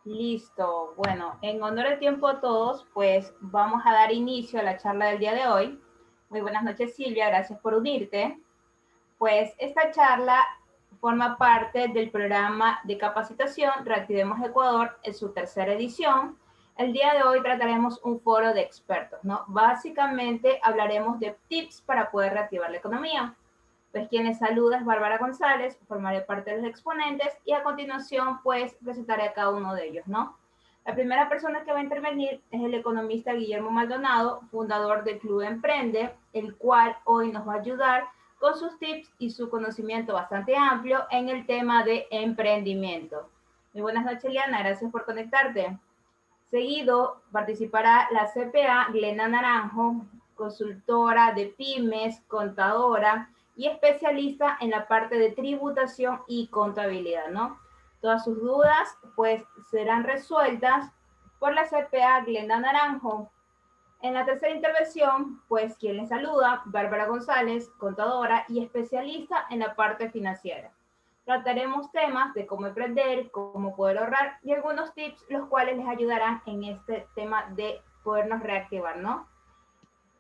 Listo. Bueno, en honor al tiempo a todos, pues vamos a dar inicio a la charla del día de hoy. Muy buenas noches, Silvia. Gracias por unirte. Pues esta charla forma parte del programa de capacitación Reactivemos Ecuador en su tercera edición. El día de hoy trataremos un foro de expertos, ¿no? Básicamente hablaremos de tips para poder reactivar la economía. Pues quien les saluda es Bárbara González, formaré parte de los exponentes y a continuación pues presentaré a cada uno de ellos, ¿no? La primera persona que va a intervenir es el economista Guillermo Maldonado, fundador del Club Emprende, el cual hoy nos va a ayudar con sus tips y su conocimiento bastante amplio en el tema de emprendimiento. Muy buenas noches, Liana, gracias por conectarte. Seguido participará la CPA Glena Naranjo, consultora de pymes, contadora y especialista en la parte de tributación y contabilidad, ¿no? Todas sus dudas pues serán resueltas por la CPA Glenda Naranjo. En la tercera intervención, pues quien les saluda, Bárbara González, contadora y especialista en la parte financiera. Trataremos temas de cómo emprender, cómo poder ahorrar y algunos tips los cuales les ayudarán en este tema de podernos reactivar, ¿no?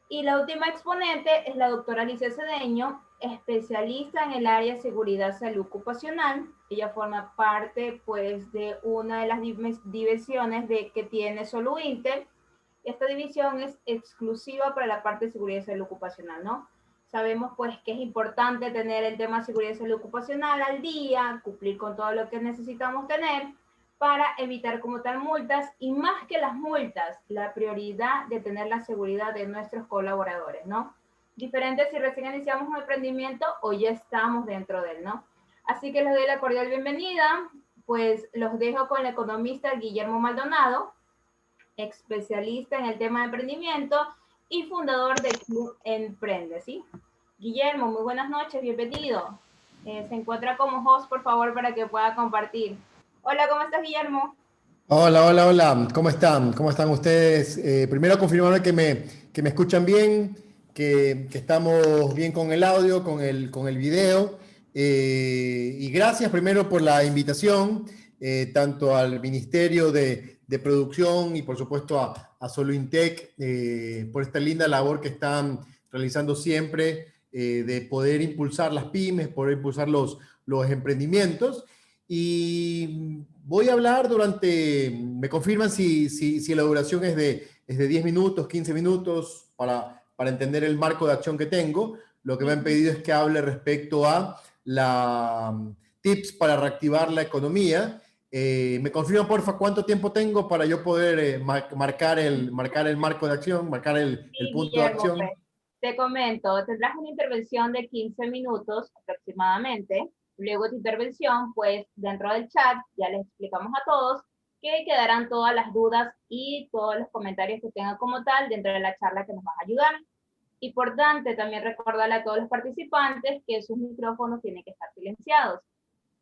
Y la última exponente es la doctora Alicia Cedeño, especialista en el área de seguridad salud ocupacional. Ella forma parte pues de una de las divisiones que tiene Soluinter. Esta división es exclusiva para la parte de seguridad y salud ocupacional, ¿no? Sabemos pues que es importante tener el tema de seguridad y salud ocupacional al día, cumplir con todo lo que necesitamos tener para evitar como tal multas y más que las multas, la prioridad de tener la seguridad de nuestros colaboradores, ¿no? Diferente si recién iniciamos un emprendimiento o ya estamos dentro de él, ¿no? Así que les doy la cordial bienvenida, pues los dejo con el economista Guillermo Maldonado, especialista en el tema de emprendimiento y fundador del Club Emprende, ¿sí? Guillermo, muy buenas noches, bienvenido. Se encuentra como host, por favor, para que pueda compartir. Hola, ¿cómo estás, Guillermo? Hola, hola, hola. ¿Cómo están? ¿Cómo están ustedes? Primero confirmar que me escuchan bien, que estamos bien con el audio, con el video. Y gracias primero por la invitación, tanto al Ministerio de Producción y por supuesto a Soluintec, por esta linda labor que están realizando siempre, de poder impulsar las pymes, poder impulsar los emprendimientos. Y voy a hablar me confirman si la duración es de 10 minutos, 15 minutos, para entender el marco de acción que tengo. Lo que me han pedido es que hable respecto a tips para reactivar la economía. ¿Me confirman, porfa, cuánto tiempo tengo para yo poder marcar el marco de acción, marcar el Sí, punto de Guillermo, acción? pues te comento, tendrás una intervención de 15 minutos aproximadamente. Luego de tu intervención, pues dentro del chat ya les explicamos a todos que quedarán todas las dudas y todos los comentarios que tengan como tal dentro de la charla que nos va a ayudar. Importante también recordarle a todos los participantes que sus micrófonos tienen que estar silenciados.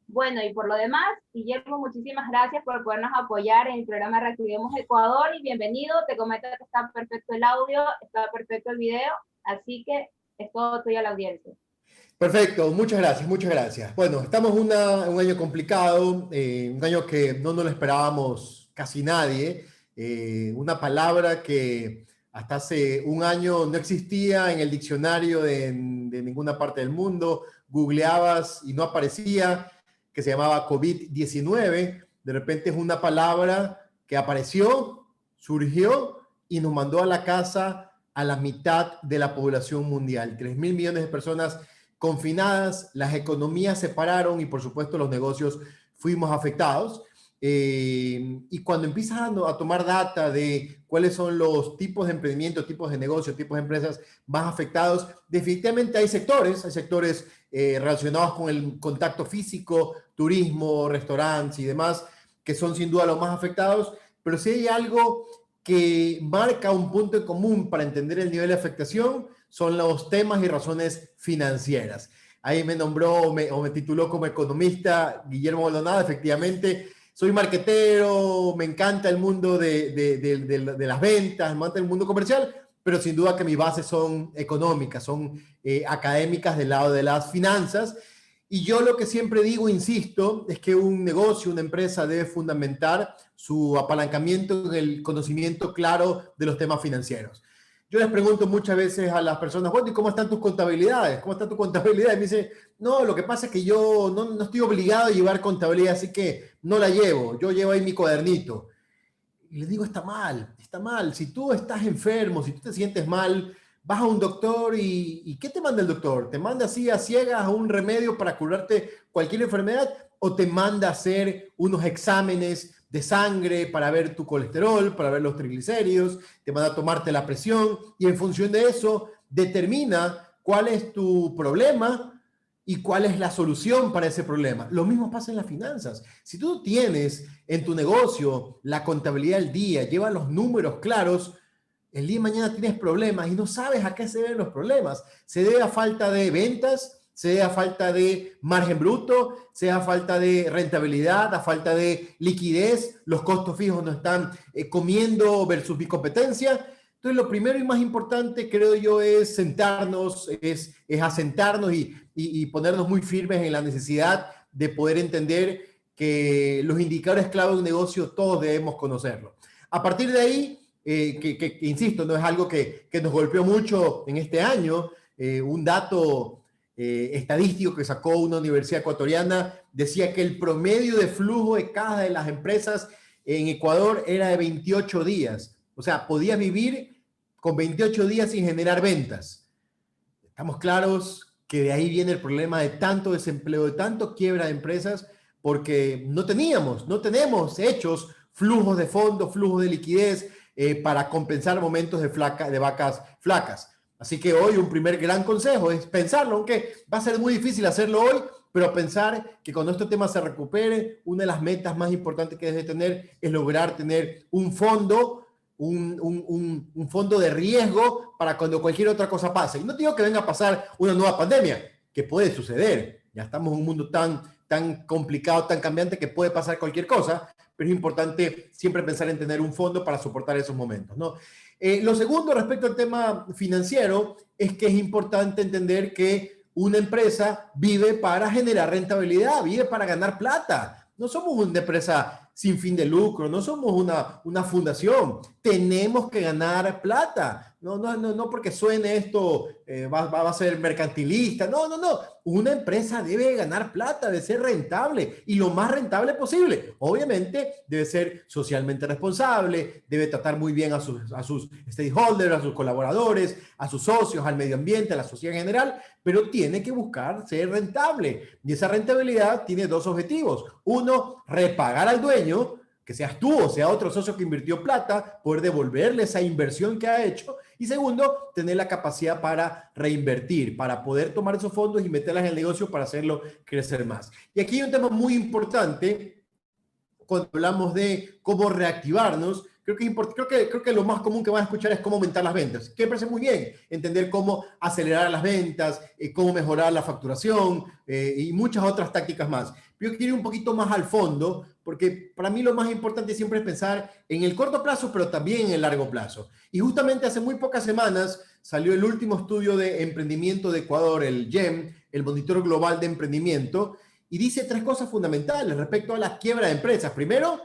Bueno, y por lo demás, Guillermo, muchísimas gracias por podernos apoyar en el programa Reactivemos Ecuador y bienvenido. Te comento que está perfecto el audio, está perfecto el video, así que es todo tuyo a la audiencia. Perfecto, muchas gracias, muchas gracias. Bueno, estamos en un año complicado, un año que no nos lo esperábamos casi nadie, una palabra que hasta hace un año no existía en el diccionario de ninguna parte del mundo, googleabas y no aparecía, que se llamaba COVID-19. De repente es una palabra que apareció, surgió y nos mandó a la casa a la mitad de la población mundial, 3.000 millones de personas confinadas, las economías se pararon y por supuesto los negocios fuimos afectados. Y cuando empiezas a tomar data de cuáles son los tipos de emprendimiento, tipos de negocio, tipos de empresas más afectados, definitivamente hay sectores relacionados con el contacto físico, turismo, restaurantes y demás, que son sin duda los más afectados, pero si hay algo que marca un punto en común para entender el nivel de afectación, son los temas y razones financieras. Ahí me nombró o me tituló como economista Guillermo Maldonado. Efectivamente, soy marquetero, me encanta el mundo de las ventas, me encanta el mundo comercial, pero sin duda que mis bases son económicas, son académicas del lado de las finanzas. Y yo lo que siempre digo, insisto, es que un negocio, una empresa debe fundamentar su apalancamiento en el conocimiento claro de los temas financieros. Yo les pregunto muchas veces a las personas, bueno, ¿y cómo están tus contabilidades? ¿Cómo está tu contabilidad? Y me dice, no, lo que pasa es que yo no estoy obligado a llevar contabilidad, así que no la llevo. Yo llevo ahí mi cuadernito. Y les digo, está mal, está mal. Si tú estás enfermo, si tú te sientes mal, vas a un doctor y ¿qué te manda el doctor? ¿Te manda así a ciegas un remedio para curarte cualquier enfermedad o te manda a hacer unos exámenes de sangre para ver tu colesterol, para ver los triglicéridos, te manda a tomarte la presión y en función de eso determina cuál es tu problema y cuál es la solución para ese problema? Lo mismo pasa en las finanzas. Si tú tienes en tu negocio la contabilidad al día, llevas los números claros, el día de mañana tienes problemas y no sabes a qué se deben los problemas. Se debe a falta de ventas, se debe a falta de margen bruto, se debe a falta de rentabilidad, a falta de liquidez, los costos fijos no están comiendo versus mi competencia. Entonces, lo primero y más importante, creo yo, es sentarnos, es asentarnos y ponernos muy firmes en la necesidad de poder entender que los indicadores clave de un negocio todos debemos conocerlos. A partir de ahí, que insisto, no es algo que nos golpeó mucho en este año, un dato estadístico que sacó una universidad ecuatoriana decía que el promedio de flujo de caja de las empresas en Ecuador era de 28 días. O sea, podías vivir con 28 días sin generar ventas. Estamos claros que de ahí viene el problema de tanto desempleo, de tanto quiebra de empresas, porque no tenemos hechos flujos de fondos, flujos de liquidez para compensar momentos de vacas flacas. Así que hoy un primer gran consejo es pensarlo, aunque va a ser muy difícil hacerlo hoy, pero pensar que cuando este tema se recupere, una de las metas más importantes que debes tener es lograr tener un fondo, un fondo de riesgo para cuando cualquier otra cosa pase. Y no digo que venga a pasar una nueva pandemia, que puede suceder. Ya estamos en un mundo tan complicado, tan cambiante, que puede pasar cualquier cosa, pero es importante siempre pensar en tener un fondo para soportar esos momentos, ¿no? Lo segundo, respecto al tema financiero, es que es importante entender que una empresa vive para generar rentabilidad, vive para ganar plata. No somos una empresa sin fin de lucro, no somos una fundación. Tenemos que ganar plata. No porque suene esto, va a ser mercantilista. No. Una empresa debe ganar plata, debe ser rentable y lo más rentable posible. Obviamente debe ser socialmente responsable, debe tratar muy bien a sus stakeholders, a sus colaboradores, a sus socios, al medio ambiente, a la sociedad en general, pero tiene que buscar ser rentable. Y esa rentabilidad tiene dos objetivos. Uno, repagar al dueño, que seas tú o sea otro socio que invirtió plata, poder devolverle esa inversión que ha hecho. Y segundo, tener la capacidad para reinvertir, para poder tomar esos fondos y meterlas en el negocio para hacerlo crecer más. Y aquí hay un tema muy importante cuando hablamos de cómo reactivarnos. Creo que lo más común que van a escuchar es cómo aumentar las ventas, que me parece muy bien, entender cómo acelerar las ventas, cómo mejorar la facturación y muchas otras tácticas más. Yo quiero ir un poquito más al fondo, porque para mí lo más importante siempre es pensar en el corto plazo, pero también en el largo plazo. Y justamente hace muy pocas semanas salió el último estudio de emprendimiento de Ecuador, el GEM, el Monitor Global de Emprendimiento, y dice tres cosas fundamentales respecto a la quiebra de empresas. Primero,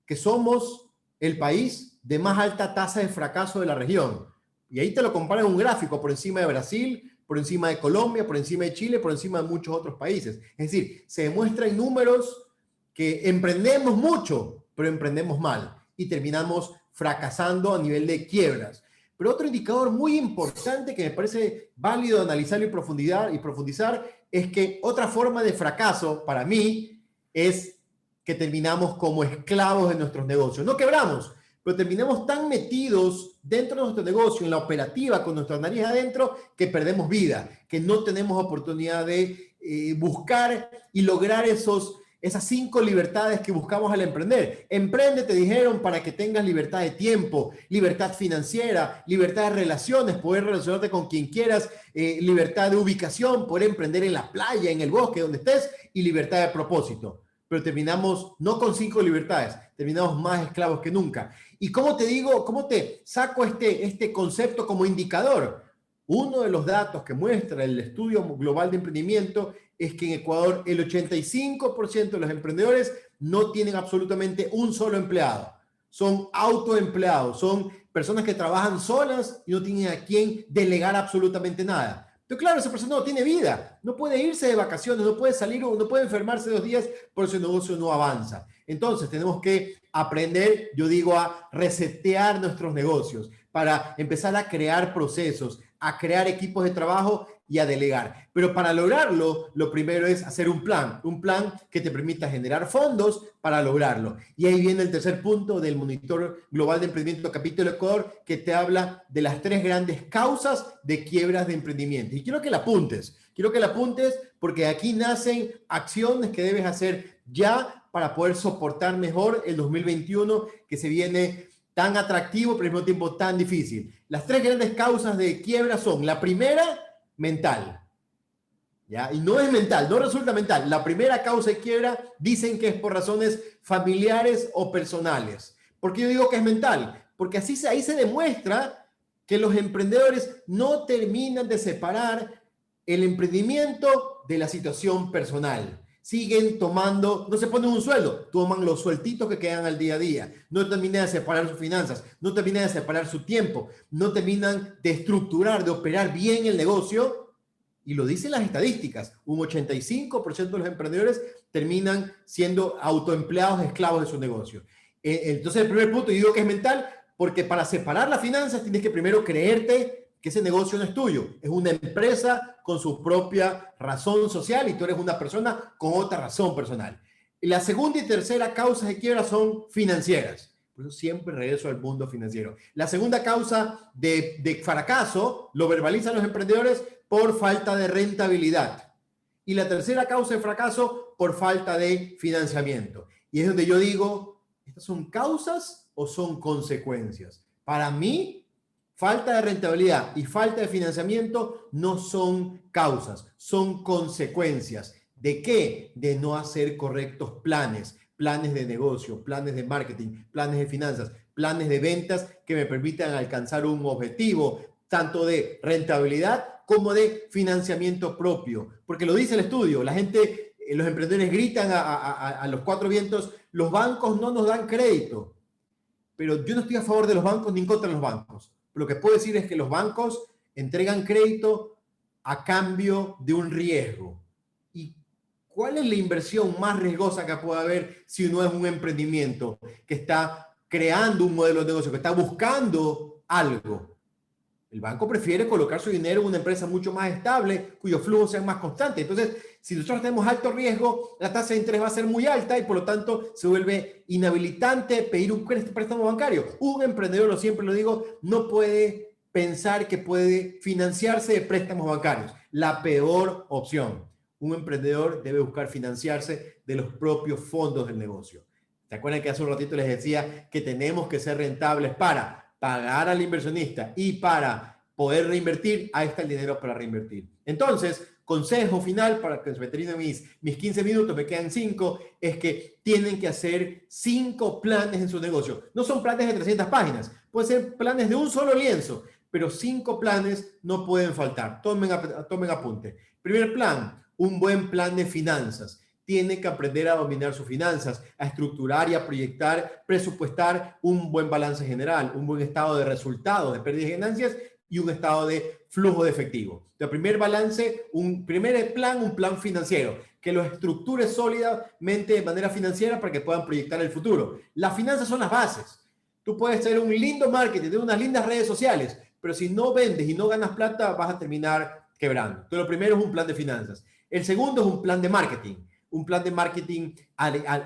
que somos el país de más alta tasa de fracaso de la región. Y ahí te lo comparan en un gráfico por encima de Brasil, por encima de Colombia, por encima de Chile, por encima de muchos otros países. Es decir, se demuestra en números que emprendemos mucho, pero emprendemos mal y terminamos fracasando a nivel de quiebras. Pero otro indicador muy importante que me parece válido analizarlo y profundizar es que otra forma de fracaso para mí es que terminamos como esclavos de nuestros negocios. No quebramos, pero terminamos tan metidos dentro de nuestro negocio, en la operativa, con nuestra nariz adentro, que perdemos vida, que no tenemos oportunidad de buscar y lograr esas 5 libertades que buscamos al emprender. Emprende, te dijeron, para que tengas libertad de tiempo, libertad financiera, libertad de relaciones, poder relacionarte con quien quieras, libertad de ubicación, poder emprender en la playa, en el bosque, donde estés, y libertad de propósito. Pero terminamos no con 5 libertades, terminamos más esclavos que nunca. ¿Y cómo te digo, cómo te saco este concepto como indicador? Uno de los datos que muestra el estudio global de emprendimiento es que en Ecuador el 85% de los emprendedores no tienen absolutamente un solo empleado. Son autoempleados, son personas que trabajan solas y no tienen a quien delegar absolutamente nada. Entonces, claro, esa persona no tiene vida, no puede irse de vacaciones, no puede salir, no puede enfermarse 2 días porque su negocio no avanza. Entonces, tenemos que aprender, yo digo, a resetear nuestros negocios para empezar a crear procesos, a crear equipos de trabajo y a delegar. Pero para lograrlo, lo primero es hacer un plan que te permita generar fondos para lograrlo. Y ahí viene el tercer punto del Monitor Global de Emprendimiento Capítulo Ecuador, que te habla de las 3 grandes causas de quiebras de emprendimiento. Y quiero que la apuntes porque aquí nacen acciones que debes hacer ya para poder soportar mejor el 2021 que se viene tan atractivo, pero al mismo tiempo tan difícil. Las 3 grandes causas de quiebra son: la primera, mental. ¿Ya? Y no es mental, no resulta mental. La primera causa de quiebra dicen que es por razones familiares o personales. ¿Por qué yo digo que es mental? Porque ahí se demuestra que los emprendedores no terminan de separar el emprendimiento de la situación personal. Siguen tomando, no se ponen un sueldo, toman los sueltitos que quedan al día a día. No terminan de separar sus finanzas, no terminan de separar su tiempo, no terminan de estructurar, de operar bien el negocio. Y lo dicen las estadísticas, un 85% de los emprendedores terminan siendo autoempleados, esclavos de su negocio. Entonces, el primer punto, yo digo que es mental, porque para separar las finanzas tienes que primero creerte que ese negocio no es tuyo, es una empresa con su propia razón social y tú eres una persona con otra razón personal. Y la segunda y tercera causa de quiebra son financieras. Por eso siempre regreso al mundo financiero. La segunda causa de fracaso lo verbalizan los emprendedores por falta de rentabilidad. Y la tercera causa de fracaso por falta de financiamiento. Y es donde yo digo, ¿estas son causas o son consecuencias? Para mí, falta de rentabilidad y falta de financiamiento no son causas, son consecuencias. ¿De qué? De no hacer correctos planes de negocio, planes de marketing, planes de finanzas, planes de ventas que me permitan alcanzar un objetivo, tanto de rentabilidad como de financiamiento propio. Porque lo dice el estudio, la gente, los emprendedores gritan a los 4 vientos, los bancos no nos dan crédito. Pero yo no estoy a favor de los bancos ni en contra de los bancos. Lo que puedo decir es que los bancos entregan crédito a cambio de un riesgo. ¿Y cuál es la inversión más riesgosa que puede haber si uno es un emprendimiento que está creando un modelo de negocio, que está buscando algo? El banco prefiere colocar su dinero en una empresa mucho más estable, cuyos flujos sean más constantes. Entonces, si nosotros tenemos alto riesgo, la tasa de interés va a ser muy alta y por lo tanto se vuelve inhabilitante pedir un préstamo bancario. Un emprendedor, siempre lo digo, no puede pensar que puede financiarse de préstamos bancarios. La peor opción. Un emprendedor debe buscar financiarse de los propios fondos del negocio. ¿Se acuerdan que hace un ratito les decía que tenemos que ser rentables para pagar al inversionista y para poder reinvertir? Ahí está el dinero para reinvertir. Entonces, consejo final para que se me terminen mis 15 minutos, me quedan 5, es que tienen que hacer 5 planes en su negocio. No son planes de 300 páginas, pueden ser planes de un solo lienzo, pero 5 planes no pueden faltar. Tomen apunte. Primer plan, un buen plan de finanzas. Tiene que aprender a dominar sus finanzas, a estructurar y a proyectar, presupuestar un buen balance general, un buen estado de resultados, de pérdidas y ganancias y un estado de flujo de efectivo. El primer balance, un plan financiero, que lo estructure sólidamente de manera financiera para que puedan proyectar el futuro. Las finanzas son las bases. Tú puedes tener un lindo marketing, tener unas lindas redes sociales, pero si no vendes y no ganas plata, vas a terminar quebrando. Entonces, lo primero es un plan de finanzas. El segundo es un plan de marketing. Un plan de marketing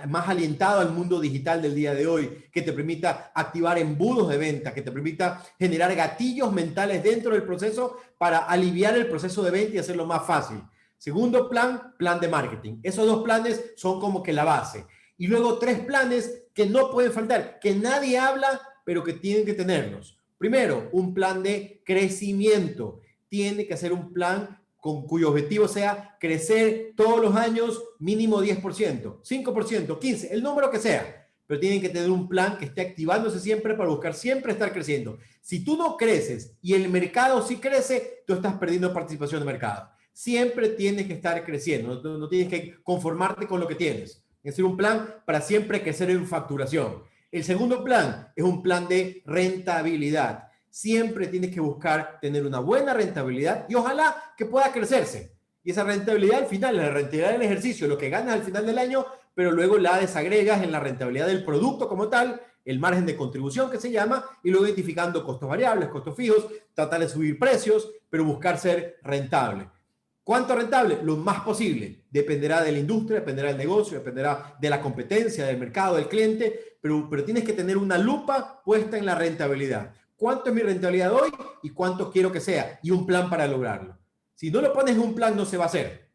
más alientado al mundo digital del día de hoy, que te permita activar embudos de venta, que te permita generar gatillos mentales dentro del proceso para aliviar el proceso de venta y hacerlo más fácil. Segundo plan de marketing. Esos 2 planes son como que la base. Y luego 3 planes que no pueden faltar, que nadie habla, pero que tienen que tenerlos. Primero, un plan de crecimiento. Tiene que hacer un plan cuyo objetivo sea crecer todos los años mínimo 10%, 5%, 15%, el número que sea, pero tienen que tener un plan que esté activándose siempre para buscar siempre estar creciendo. Si tú no creces y el mercado sí crece, tú estás perdiendo participación de mercado. Siempre tienes que estar creciendo, no tienes que conformarte con lo que tienes. Es decir, un plan para siempre crecer en facturación. El segundo plan es un plan de rentabilidad. Siempre tienes que buscar tener una buena rentabilidad y ojalá que pueda crecerse. Y esa rentabilidad al final, la rentabilidad del ejercicio, lo que ganas al final del año, pero luego la desagregas en la rentabilidad del producto como tal, el margen de contribución que se llama, y luego identificando costos variables, costos fijos, tratar de subir precios, pero buscar ser rentable. ¿Cuánto rentable? Lo más posible. Dependerá de la industria, dependerá del negocio, dependerá de la competencia, del mercado, del cliente, pero tienes que tener una lupa puesta en la rentabilidad. ¿Cuánto es mi rentabilidad hoy y cuánto quiero que sea? Y un plan para lograrlo. Si no lo pones en un plan, no se va a hacer.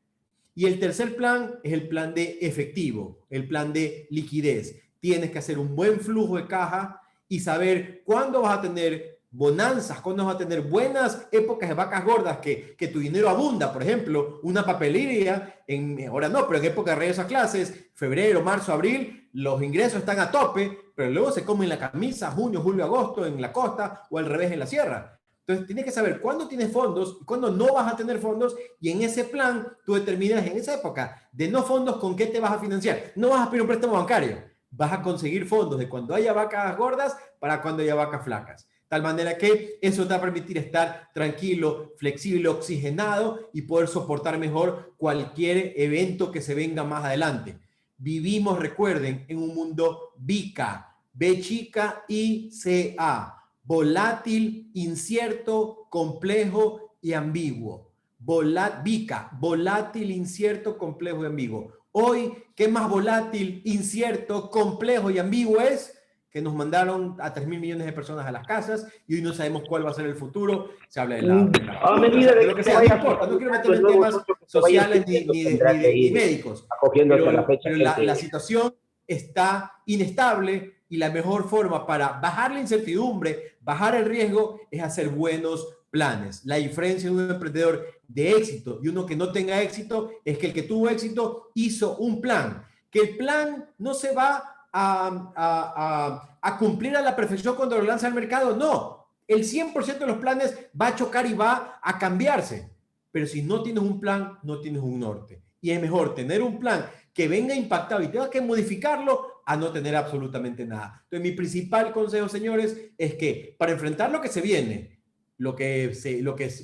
Y el tercer plan es el plan de efectivo, el plan de liquidez. Tienes que hacer un buen flujo de caja y saber cuándo vas a tener bonanzas, cuándo vas a tener buenas épocas de vacas gordas, que tu dinero abunda. Por ejemplo, una papelería, ahora no, pero en época de regreso a clases, febrero, marzo, abril, los ingresos están a tope, pero luego se comen la camisa, junio, julio, agosto en la costa o al revés en la sierra. Entonces, tienes que saber cuándo tienes fondos y cuándo no vas a tener fondos, y en ese plan tú determinas en esa época de no fondos con qué te vas a financiar. No vas a pedir un préstamo bancario, vas a conseguir fondos de cuando haya vacas gordas para cuando haya vacas flacas. Tal manera que eso te va a permitir estar tranquilo, flexible, oxigenado y poder soportar mejor cualquier evento que se venga más adelante. Vivimos, recuerden, en un mundo VICA, B chica I C A. Volátil, incierto, complejo y ambiguo. VICA, volátil, incierto, complejo y ambiguo. Hoy, ¿qué más volátil, incierto, complejo y ambiguo es? Que nos mandaron a 3.000 millones de personas a las casas y hoy no sabemos cuál va a ser el futuro. Se habla de la vacuna, de lo que sea, no importa, no quiero meterme en temas sociales ni médicos, pero la situación está inestable y la mejor forma para bajar la incertidumbre, bajar el riesgo, es hacer buenos planes. La diferencia de un emprendedor de éxito y uno que no tenga éxito es que el que tuvo éxito hizo un plan, que el plan no se va a cumplir a la perfección cuando lo lanza al mercado, no. El 100% de los planes va a chocar y va a cambiarse, pero si no tienes un plan, no tienes un norte. Y es mejor tener un plan que venga impactado y tengas que modificarlo a no tener absolutamente nada. Entonces, mi principal consejo, señores, es que para enfrentar lo que se viene, lo que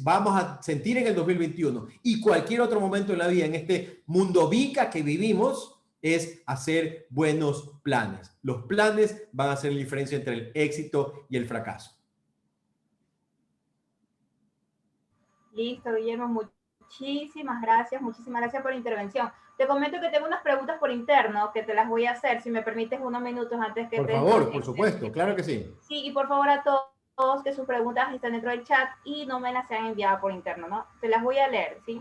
vamos a sentir en el 2021 y cualquier otro momento en la vida, en este mundo VICA que vivimos, es hacer buenos planes. Los planes van a hacer la diferencia entre el éxito y el fracaso. Listo, Guillermo, muchísimas gracias por la intervención. Te comento que tengo unas preguntas por interno que te las voy a hacer, si me permites unos minutos antes que... Por favor, por supuesto, claro que sí. Sí, y por favor a todos que sus preguntas están dentro del chat y no me las sean enviadas por interno, ¿no? Te las voy a leer, ¿sí?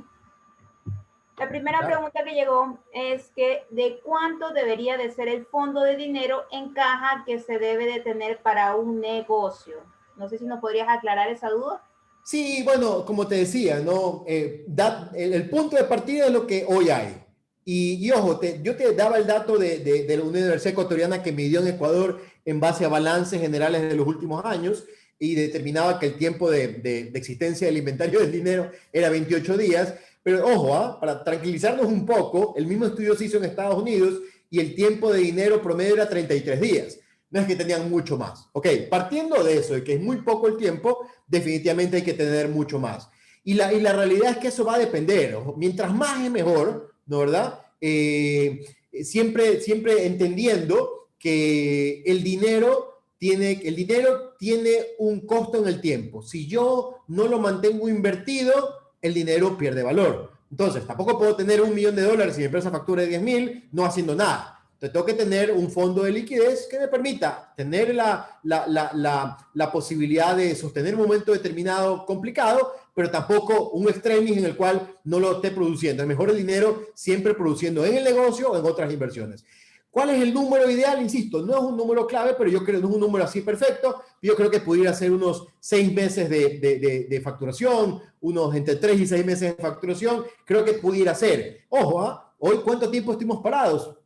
La primera pregunta que llegó es que ¿de cuánto debería de ser el fondo de dinero en caja que se debe de tener para un negocio? No sé si nos podrías aclarar esa duda. Sí, bueno, como te decía, ¿no? El punto de partida es lo que hoy hay. Y ojo, yo te daba el dato de la Universidad Ecuatoriana que midió en Ecuador en base a balances generales de los últimos años y determinaba que el tiempo de existencia del inventario del dinero era 28 días. Pero ojo, para tranquilizarnos un poco, el mismo estudio se hizo en Estados Unidos y el tiempo de dinero promedio era 33 días. No es que tenían mucho más. Ok, partiendo de eso, de que es muy poco el tiempo, definitivamente hay que tener mucho más. Y la realidad es que eso va a depender. Ojo, mientras más es mejor, ¿no verdad? Siempre entendiendo que el dinero tiene un costo en el tiempo. Si yo no lo mantengo invertido, el dinero pierde valor. Entonces, tampoco puedo tener $1 millón si mi empresa factura de 10.000 no haciendo nada. Entonces, tengo que tener un fondo de liquidez que me permita tener la posibilidad de sostener un momento determinado complicado, pero tampoco un extremis en el cual no lo esté produciendo. Es mejor el dinero siempre produciendo en el negocio o en otras inversiones. ¿Cuál es el número ideal? Insisto, no es un número clave, pero yo creo que no es un número así perfecto. Yo creo que pudiera ser unos 6 meses de facturación, unos entre 3 y 6 meses de facturación. Creo que pudiera ser. Ojo, hoy ¿cuánto tiempo estuvimos parados?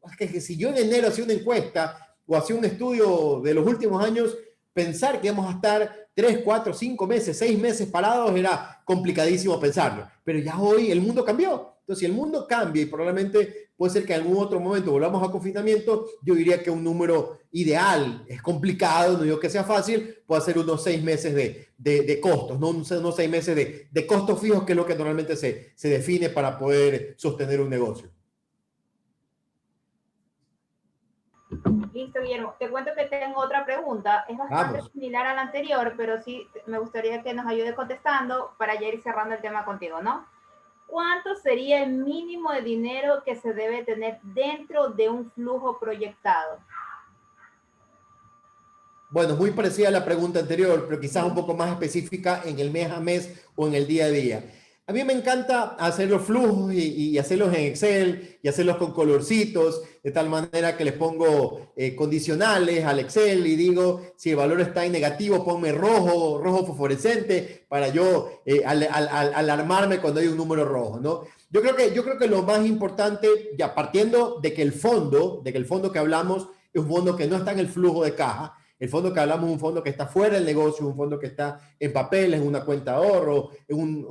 Es que si yo en enero hacía una encuesta o hacía un estudio de los últimos años, pensar que íbamos a estar 3, 4, 5 meses, 6 meses parados era complicadísimo pensarlo. Pero ya hoy el mundo cambió. Entonces, si el mundo cambia y probablemente puede ser que en algún otro momento volvamos a confinamiento, yo diría que un número ideal, es complicado, no digo que sea fácil, puede ser unos 6 meses de costos, ¿no? Unos 6 meses de costos fijos, que es lo que normalmente se define para poder sostener un negocio. Listo, Guillermo. Te cuento que tengo otra pregunta. Es bastante Vamos. similar a la anterior, pero sí me gustaría que nos ayude contestando para ya ir cerrando el tema contigo, ¿no? ¿Cuánto sería el mínimo de dinero que se debe tener dentro de un flujo proyectado? Bueno, muy parecida a la pregunta anterior, pero quizás un poco más específica en el mes a mes o en el día a día. A mí me encanta hacer los flujos y hacerlos en Excel y hacerlos con colorcitos, de tal manera que les pongo condicionales al Excel y digo, si el valor está en negativo, ponme rojo, rojo fosforescente, para yo alarmarme cuando hay un número rojo, ¿no? Yo creo que lo más importante, ya partiendo de que el fondo que hablamos es un fondo que no está en el flujo de caja. El fondo que hablamos es un fondo que está fuera del negocio, un fondo que está en papel, en una cuenta de ahorro,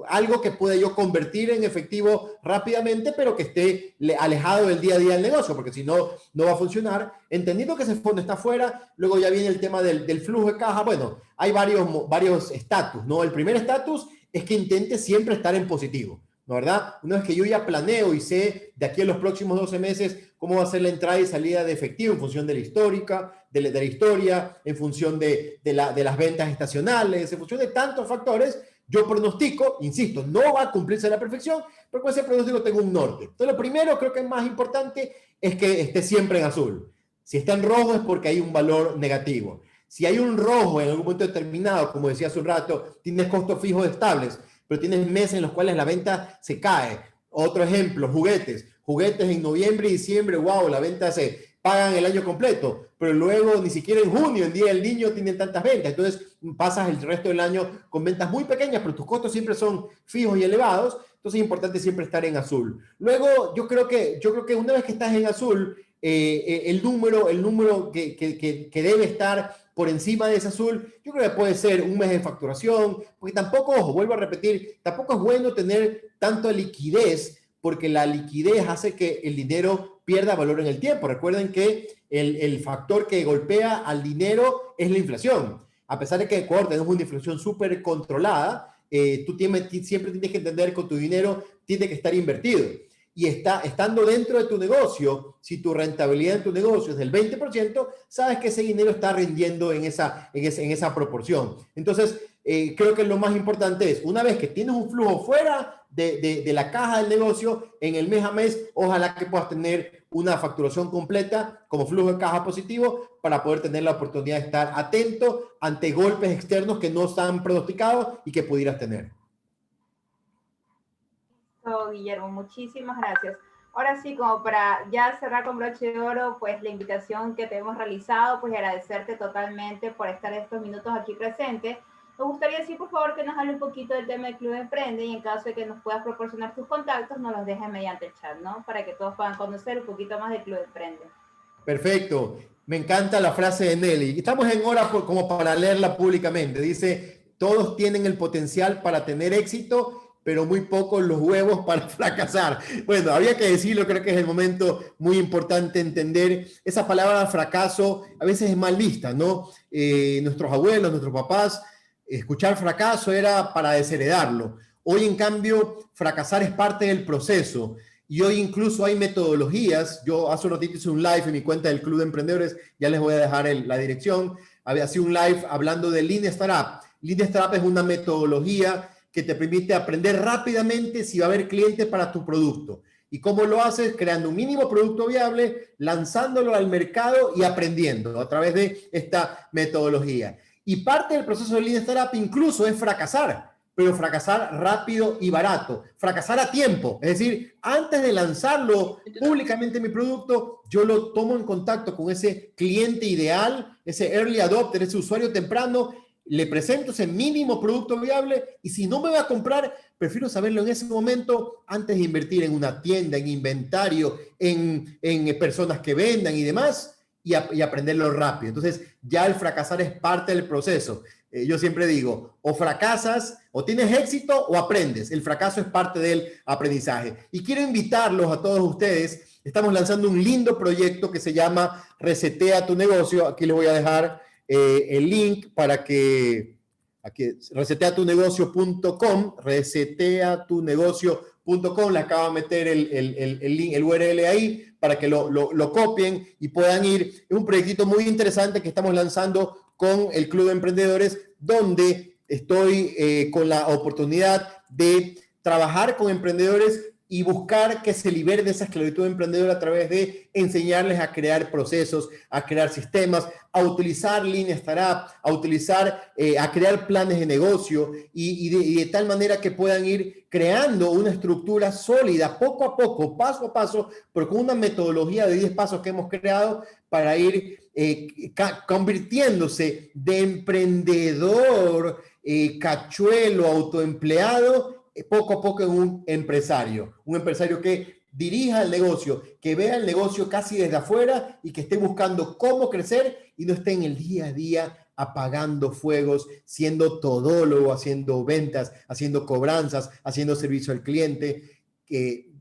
algo que pueda yo convertir en efectivo rápidamente, pero que esté alejado del día a día del negocio, porque si no, no va a funcionar. Entendiendo que ese fondo está fuera, luego ya viene el tema del flujo de caja. Bueno, hay varios estatus, ¿no? El primer estatus es que intente siempre estar en positivo, ¿no? ¿Verdad? Una vez que yo ya planeo y sé de aquí a los próximos 12 meses cómo va a ser la entrada y salida de efectivo en función de la histórica, de la historia, en función de las ventas estacionales, en función de tantos factores, yo pronostico, insisto, no va a cumplirse a la perfección, pero con ese pronóstico tengo un norte. Entonces, lo primero, creo que es más importante, es que esté siempre en azul. Si está en rojo es porque hay un valor negativo. Si hay un rojo en algún momento determinado, como decía hace un rato, tienes costos fijos estables, pero tienes meses en los cuales la venta se cae. Otro ejemplo, juguetes. Juguetes en noviembre y diciembre, wow, la venta se pagan el año completo, pero luego ni siquiera en junio, en Día del Niño, tienen tantas ventas. Entonces pasas el resto del año con ventas muy pequeñas, pero tus costos siempre son fijos y elevados. Entonces es importante siempre estar en azul. Luego, yo creo que una vez que estás en azul, el número que debe estar por encima de ese azul, yo creo que puede ser un mes de facturación, porque tampoco, ojo, vuelvo a repetir, tampoco es bueno tener tanta liquidez, porque la liquidez hace que el dinero pierda valor en el tiempo. Recuerden que el factor que golpea al dinero es la inflación. A pesar de que en Ecuador tenemos una inflación súper controlada, siempre tienes que entender que tu dinero tiene que estar invertido. Y estando dentro de tu negocio, si tu rentabilidad en tu negocio es del 20%, sabes que ese dinero está rindiendo en esa proporción. Entonces, creo que lo más importante es, una vez que tienes un flujo fuera de la caja del negocio, en el mes a mes, ojalá que puedas tener una facturación completa como flujo de caja positivo para poder tener la oportunidad de estar atento ante golpes externos que no están pronosticados y que pudieras tener. Guillermo, muchísimas gracias. Ahora sí, como para ya cerrar con broche de oro, pues la invitación que te hemos realizado, pues agradecerte totalmente por estar estos minutos aquí presente. Me gustaría, sí, por favor, que nos hable un poquito del tema del Club Emprende y en caso de que nos puedas proporcionar tus contactos, nos los dejes mediante el chat, ¿no? Para que todos puedan conocer un poquito más del Club Emprende. Perfecto. Me encanta la frase de Nelly. Estamos en hora como para leerla públicamente. Dice, todos tienen el potencial para tener éxito, pero muy pocos los huevos para fracasar. Bueno, había que decirlo, creo que es el momento muy importante entender. Esa palabra fracaso a veces es mal vista, ¿no? Nuestros abuelos, nuestros papás, escuchar fracaso era para desheredarlo. Hoy, en cambio, fracasar es parte del proceso. Y hoy incluso hay metodologías. Yo hace un ratito hice un live en mi cuenta del Club de Emprendedores, ya les voy a dejar la dirección. Había sido un live hablando de Lean Startup. Lean Startup es una metodología que te permite aprender rápidamente si va a haber clientes para tu producto. ¿Y cómo lo haces? Creando un mínimo producto viable, lanzándolo al mercado y aprendiendo a través de esta metodología. Y parte del proceso de Lean Startup incluso es fracasar, pero fracasar rápido y barato, fracasar a tiempo. Es decir, antes de lanzarlo públicamente mi producto, yo lo tomo en contacto con ese cliente ideal, ese early adopter, ese usuario temprano, le presento ese mínimo producto viable y si no me va a comprar, prefiero saberlo en ese momento antes de invertir en una tienda, en inventario, en personas que vendan y demás. y aprenderlo rápido. Entonces, ya el fracasar es parte del proceso. Yo siempre digo, o fracasas, o tienes éxito, o aprendes. El fracaso es parte del aprendizaje. Y quiero invitarlos a todos ustedes. Estamos lanzando un lindo proyecto que se llama Resetea tu negocio. Aquí les voy a dejar el link para que... Aquí, reseteatunegocio.com, reseteatunegocio.com, le acabo de meter el link, el URL ahí para que lo copien y puedan ir. Es un proyectito muy interesante que estamos lanzando con el Club de Emprendedores, donde estoy con la oportunidad de trabajar con emprendedores y buscar que se libere de esa esclavitud emprendedora a través de enseñarles a crear procesos, a crear sistemas, a utilizar Lean Startup, a utilizar, a crear planes de negocio y de tal manera que puedan ir creando una estructura sólida, poco a poco, paso a paso, pero con una metodología de 10 pasos que hemos creado para ir convirtiéndose de emprendedor, cachuelo, autoempleado, poco a poco en un empresario que dirija el negocio, que vea el negocio casi desde afuera y que esté buscando cómo crecer y no esté en el día a día apagando fuegos, siendo todólogo, haciendo ventas, haciendo cobranzas, haciendo servicio al cliente,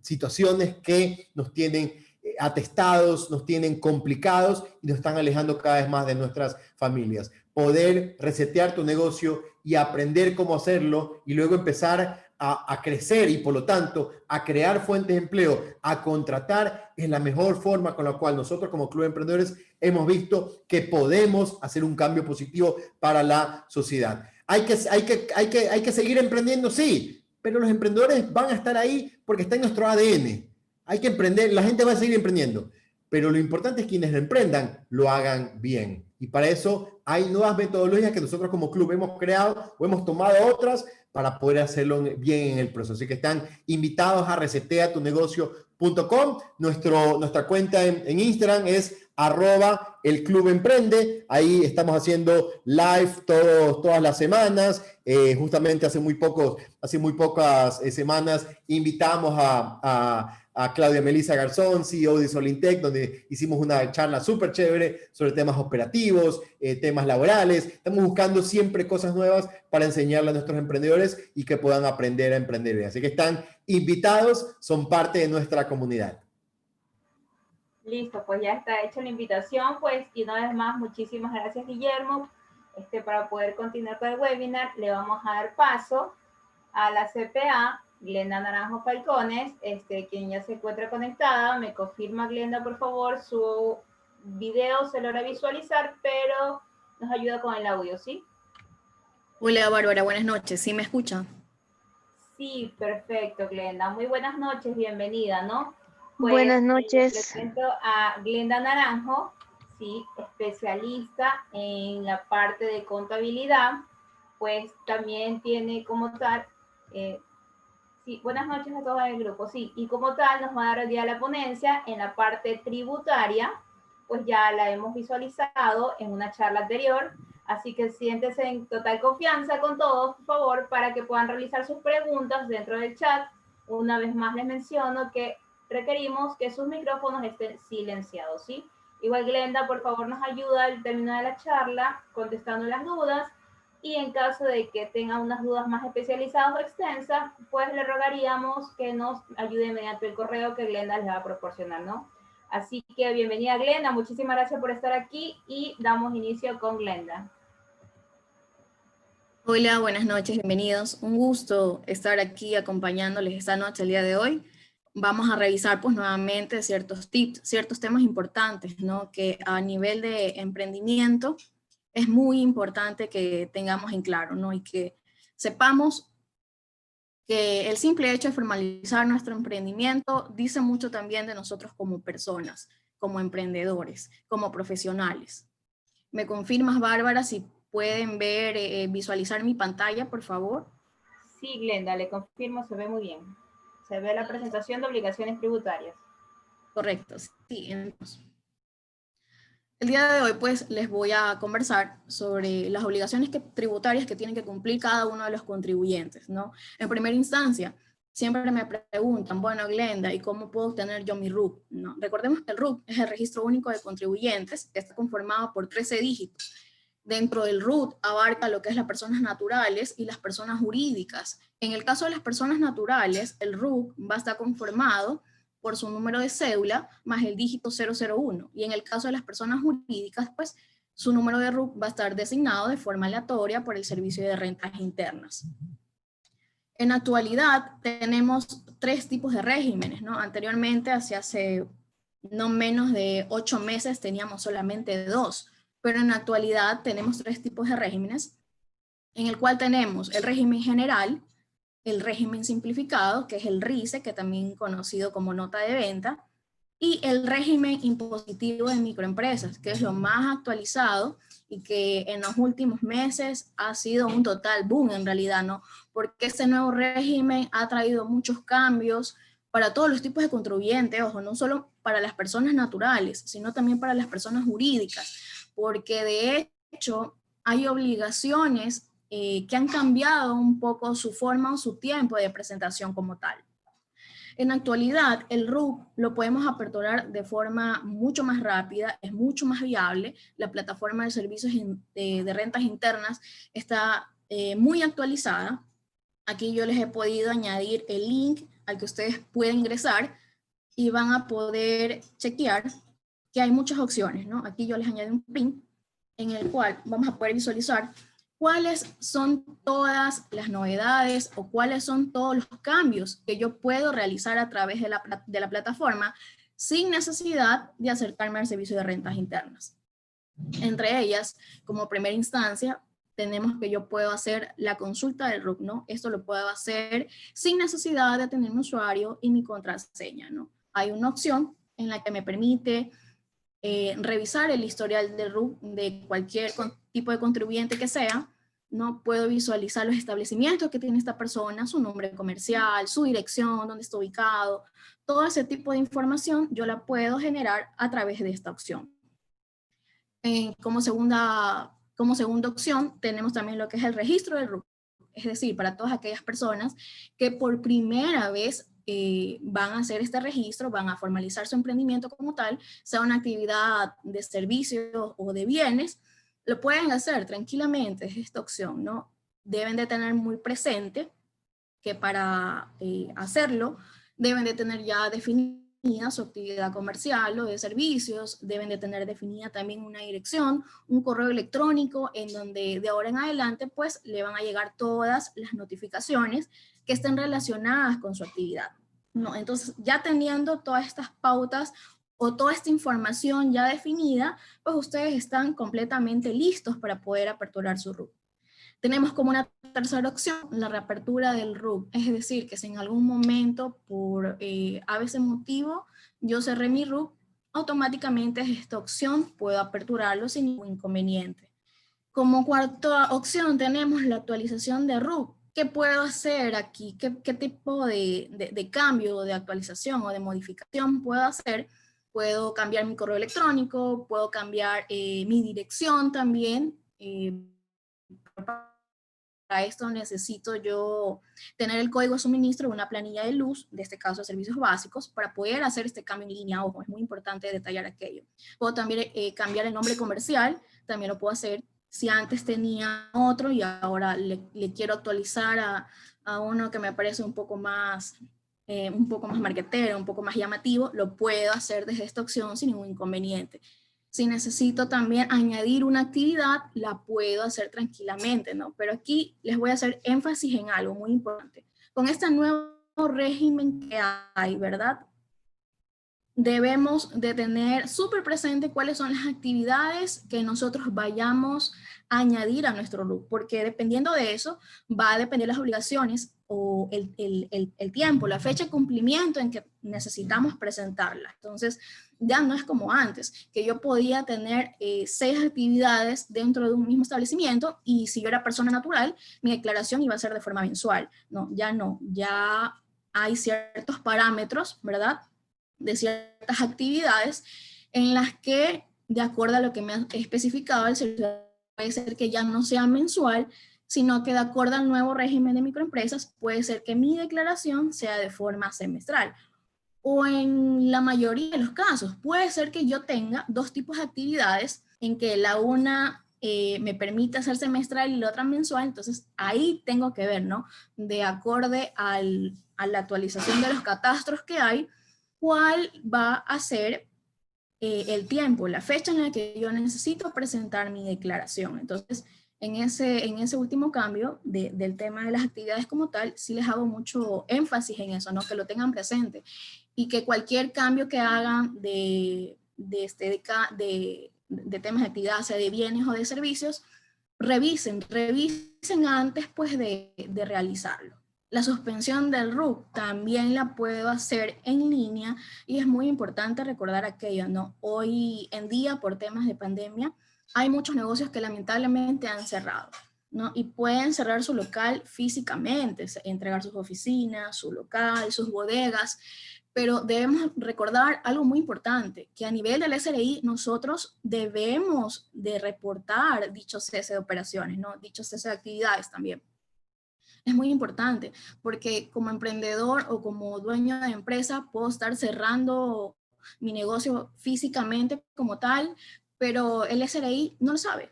situaciones que nos tienen atestados, nos tienen complicados y nos están alejando cada vez más de nuestras familias. Poder resetear tu negocio y aprender cómo hacerlo y luego empezar a crecer y por lo tanto a crear fuentes de empleo, a contratar, es la mejor forma con la cual nosotros como Club de Emprendedores hemos visto que podemos hacer un cambio positivo para la sociedad. Hay que seguir emprendiendo, sí, pero los emprendedores van a estar ahí porque está en nuestro ADN. Hay que emprender, la gente va a seguir emprendiendo, pero lo importante es que quienes lo emprendan lo hagan bien. Y para eso hay nuevas metodologías que nosotros como club hemos creado o hemos tomado otras para poder hacerlo bien en el proceso. Así que están invitados a reseteatunegocio.com. Nuestra cuenta en Instagram es @elclubemprende. Ahí estamos haciendo live todas las semanas. Justamente hace muy pocas semanas invitamos a Claudia Melissa Garzón, CEO de Solintec, donde hicimos una charla súper chévere sobre temas operativos, temas laborales. Estamos buscando siempre cosas nuevas para enseñarle a nuestros emprendedores y que puedan aprender a emprender. Así que están invitados, son parte de nuestra comunidad. Listo, pues ya está hecha la invitación, pues, y una vez más, muchísimas gracias, Guillermo. Para poder continuar con el webinar, le vamos a dar paso a la CPA, Glenda Naranjo Falcones, quien ya se encuentra conectada. Me confirma, Glenda, por favor, su video se logra visualizar, pero nos ayuda con el audio, ¿sí? Hola, Bárbara, buenas noches. ¿Sí me escuchan? Sí, perfecto, Glenda. Muy buenas noches, bienvenida, ¿no? Pues, buenas noches. Presento a Glenda Naranjo, sí, especialista en la parte de contabilidad, pues también tiene como tal, sí, buenas noches a todos en el grupo, sí, y como tal nos va a dar el día la ponencia en la parte tributaria, pues ya la hemos visualizado en una charla anterior, así que siéntese en total confianza con todos, por favor, para que puedan realizar sus preguntas dentro del chat. Una vez más les menciono que requerimos que sus micrófonos estén silenciados, ¿sí? Igual Glenda, por favor, nos ayuda al término de la charla contestando las dudas y en caso de que tenga unas dudas más especializadas o extensas, pues le rogaríamos que nos ayude mediante el correo que Glenda les va a proporcionar, ¿no? Así que bienvenida, Glenda, muchísimas gracias por estar aquí y damos inicio con Glenda. Hola, buenas noches, bienvenidos. Un gusto estar aquí acompañándoles esta noche, el día de hoy. Vamos a revisar pues nuevamente ciertos tips, ciertos temas importantes, ¿no? Que a nivel de emprendimiento es muy importante que tengamos en claro, ¿no? Y que sepamos que el simple hecho de formalizar nuestro emprendimiento dice mucho también de nosotros como personas, como emprendedores, como profesionales. ¿Me confirmas, Bárbara, si pueden ver, visualizar mi pantalla, por favor? Sí, Glenda, le confirmo, se ve muy bien. Se ve la presentación de obligaciones tributarias. Correcto, sí. El día de hoy, pues, les voy a conversar sobre las obligaciones tributarias que tienen que cumplir cada uno de los contribuyentes, ¿no? En primera instancia, siempre me preguntan, bueno, Glenda, ¿y cómo puedo obtener yo mi RUC? No, recordemos que el RUC es el Registro Único de Contribuyentes, que está conformado por 13 dígitos. Dentro del RUT abarca lo que es las personas naturales y las personas jurídicas. En el caso de las personas naturales, el RUC va a estar conformado por su número de cédula más el dígito 001. Y en el caso de las personas jurídicas, pues su número de RUC va a estar designado de forma aleatoria por el Servicio de Rentas Internas. En la actualidad tenemos 3 tipos de regímenes, ¿no? Anteriormente, hace no menos de 8 meses, teníamos solamente 2. Pero en la actualidad tenemos 3 tipos de regímenes, en el cual tenemos el régimen general, el régimen simplificado, que es el RICE, que también conocido como nota de venta, y el régimen impositivo de microempresas, que es lo más actualizado y que en los últimos meses ha sido un total boom en realidad, ¿no? Porque este nuevo régimen ha traído muchos cambios para todos los tipos de contribuyentes, ojo, no solo para las personas naturales, sino también para las personas jurídicas, porque de hecho hay obligaciones que han cambiado un poco su forma o su tiempo de presentación como tal. En la actualidad, el RUC lo podemos aperturar de forma mucho más rápida, es mucho más viable. La plataforma de servicios de rentas internas está muy actualizada. Aquí yo les he podido añadir el link al que ustedes pueden ingresar y van a poder chequear que hay muchas opciones, ¿no? Aquí yo les añado un print en el cual vamos a poder visualizar cuáles son todas las novedades o cuáles son todos los cambios que yo puedo realizar a través de la plataforma sin necesidad de acercarme al servicio de rentas internas. Entre ellas, como primera instancia, tenemos que yo puedo hacer la consulta del RUC, ¿no? Esto lo puedo hacer sin necesidad de tener mi usuario y mi contraseña, ¿no? Hay una opción en la que me permite revisar el historial de RUC de cualquier tipo de contribuyente que sea, ¿no? Puedo visualizar los establecimientos que tiene esta persona, su nombre comercial, su dirección, dónde está ubicado, todo ese tipo de información yo la puedo generar a través de esta opción. Como segunda opción tenemos también lo que es el registro del RUC, es decir, para todas aquellas personas que por primera vez van a hacer este registro, van a formalizar su emprendimiento como tal, sea una actividad de servicios o de bienes, lo pueden hacer tranquilamente, es esta opción, ¿no? Deben de tener muy presente que para hacerlo, deben de tener ya definida su actividad comercial o de servicios, deben de tener definida también una dirección, un correo electrónico en donde de ahora en adelante pues le van a llegar todas las notificaciones que estén relacionadas con su actividad, ¿no? Entonces ya teniendo todas estas pautas o toda esta información ya definida, pues ustedes están completamente listos para poder aperturar su RUC. Tenemos como una tercera opción la reapertura del RUC, es decir, que si en algún momento por a veces motivo yo cerré mi RUC, automáticamente esta opción puedo aperturarlo sin ningún inconveniente. Como cuarta opción tenemos la actualización de RUC. ¿Qué puedo hacer aquí? ¿Qué tipo de cambio, de actualización o de modificación puedo hacer? Puedo cambiar mi correo electrónico, puedo cambiar mi dirección también. Para esto necesito yo tener el código de suministro de una planilla de luz, de este caso de servicios básicos, para poder hacer este cambio en línea. Ojo, es muy importante detallar aquello. Puedo también cambiar el nombre comercial, también lo puedo hacer si antes tenía otro y ahora le quiero actualizar a uno que me parece un poco más marketero, un poco más llamativo, lo puedo hacer desde esta opción sin ningún inconveniente. Si necesito también añadir una actividad, la puedo hacer tranquilamente, ¿no? Pero aquí les voy a hacer énfasis en algo muy importante. Con este nuevo régimen que hay, ¿verdad? Debemos de tener súper presente cuáles son las actividades que nosotros vayamos a añadir a nuestro RUC, porque dependiendo de eso, va a depender las obligaciones o el tiempo, la fecha de cumplimiento en que necesitamos presentarla. Entonces, ya no es como antes, que yo podía tener 6 actividades dentro de un mismo establecimiento y si yo era persona natural, mi declaración iba a ser de forma mensual. No, ya hay ciertos parámetros, ¿verdad?, de ciertas actividades en las que, de acuerdo a lo que me ha especificado el servicio, puede ser que ya no sea mensual, sino que de acuerdo al nuevo régimen de microempresas, puede ser que mi declaración sea de forma semestral. O en la mayoría de los casos, puede ser que yo tenga dos tipos de actividades en que la una me permite hacer semestral y la otra mensual, entonces ahí tengo que ver, ¿no? De acorde a la actualización de los catastros que hay, cuál va a ser el tiempo, la fecha en la que yo necesito presentar mi declaración. Entonces, en ese último cambio del tema de las actividades como tal, sí les hago mucho énfasis en eso, ¿no? Que lo tengan presente y que cualquier cambio que hagan de temas de actividad, sea de bienes o de servicios, revisen antes pues de realizarlo. La suspensión del RUC también la puedo hacer en línea y es muy importante recordar aquello, ¿no? Hoy en día, por temas de pandemia, hay muchos negocios que lamentablemente han cerrado, ¿no? Y pueden cerrar su local físicamente, entregar sus oficinas, su local, sus bodegas, pero debemos recordar algo muy importante, que a nivel del SRI nosotros debemos de reportar dicho cese de operaciones, ¿no? Dicho cese de actividades también. Es muy importante, porque como emprendedor o como dueño de empresa puedo estar cerrando mi negocio físicamente como tal, pero el SRI no lo sabe.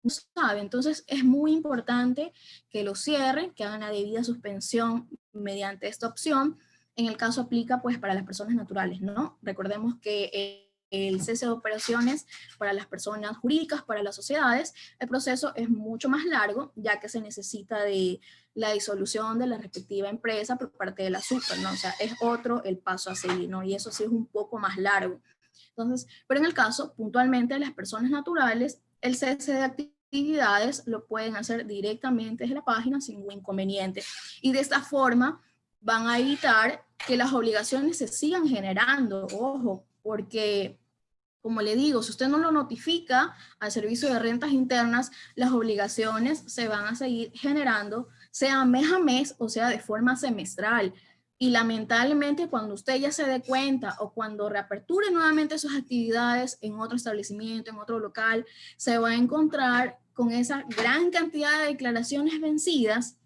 No sabe, entonces es muy importante que lo cierren, que hagan la debida suspensión mediante esta opción. En el caso aplica pues para las personas naturales, ¿no? Recordemos que el cese de operaciones para las personas jurídicas, para las sociedades, el proceso es mucho más largo, ya que se necesita de la disolución de la respectiva empresa por parte de la super, ¿no? O sea, es otro el paso a seguir, ¿no? Y eso sí es un poco más largo. Entonces, pero en el caso puntualmente de las personas naturales, el cese de actividades lo pueden hacer directamente desde la página sin ningún inconveniente. Y de esta forma van a evitar que las obligaciones se sigan generando, ojo, porque como le digo, si usted no lo notifica al Servicio de Rentas Internas, las obligaciones se van a seguir generando, sea mes a mes o sea de forma semestral. Y lamentablemente cuando usted ya se dé cuenta o cuando reaperture nuevamente sus actividades en otro establecimiento, en otro local, se va a encontrar con esa gran cantidad de declaraciones vencidas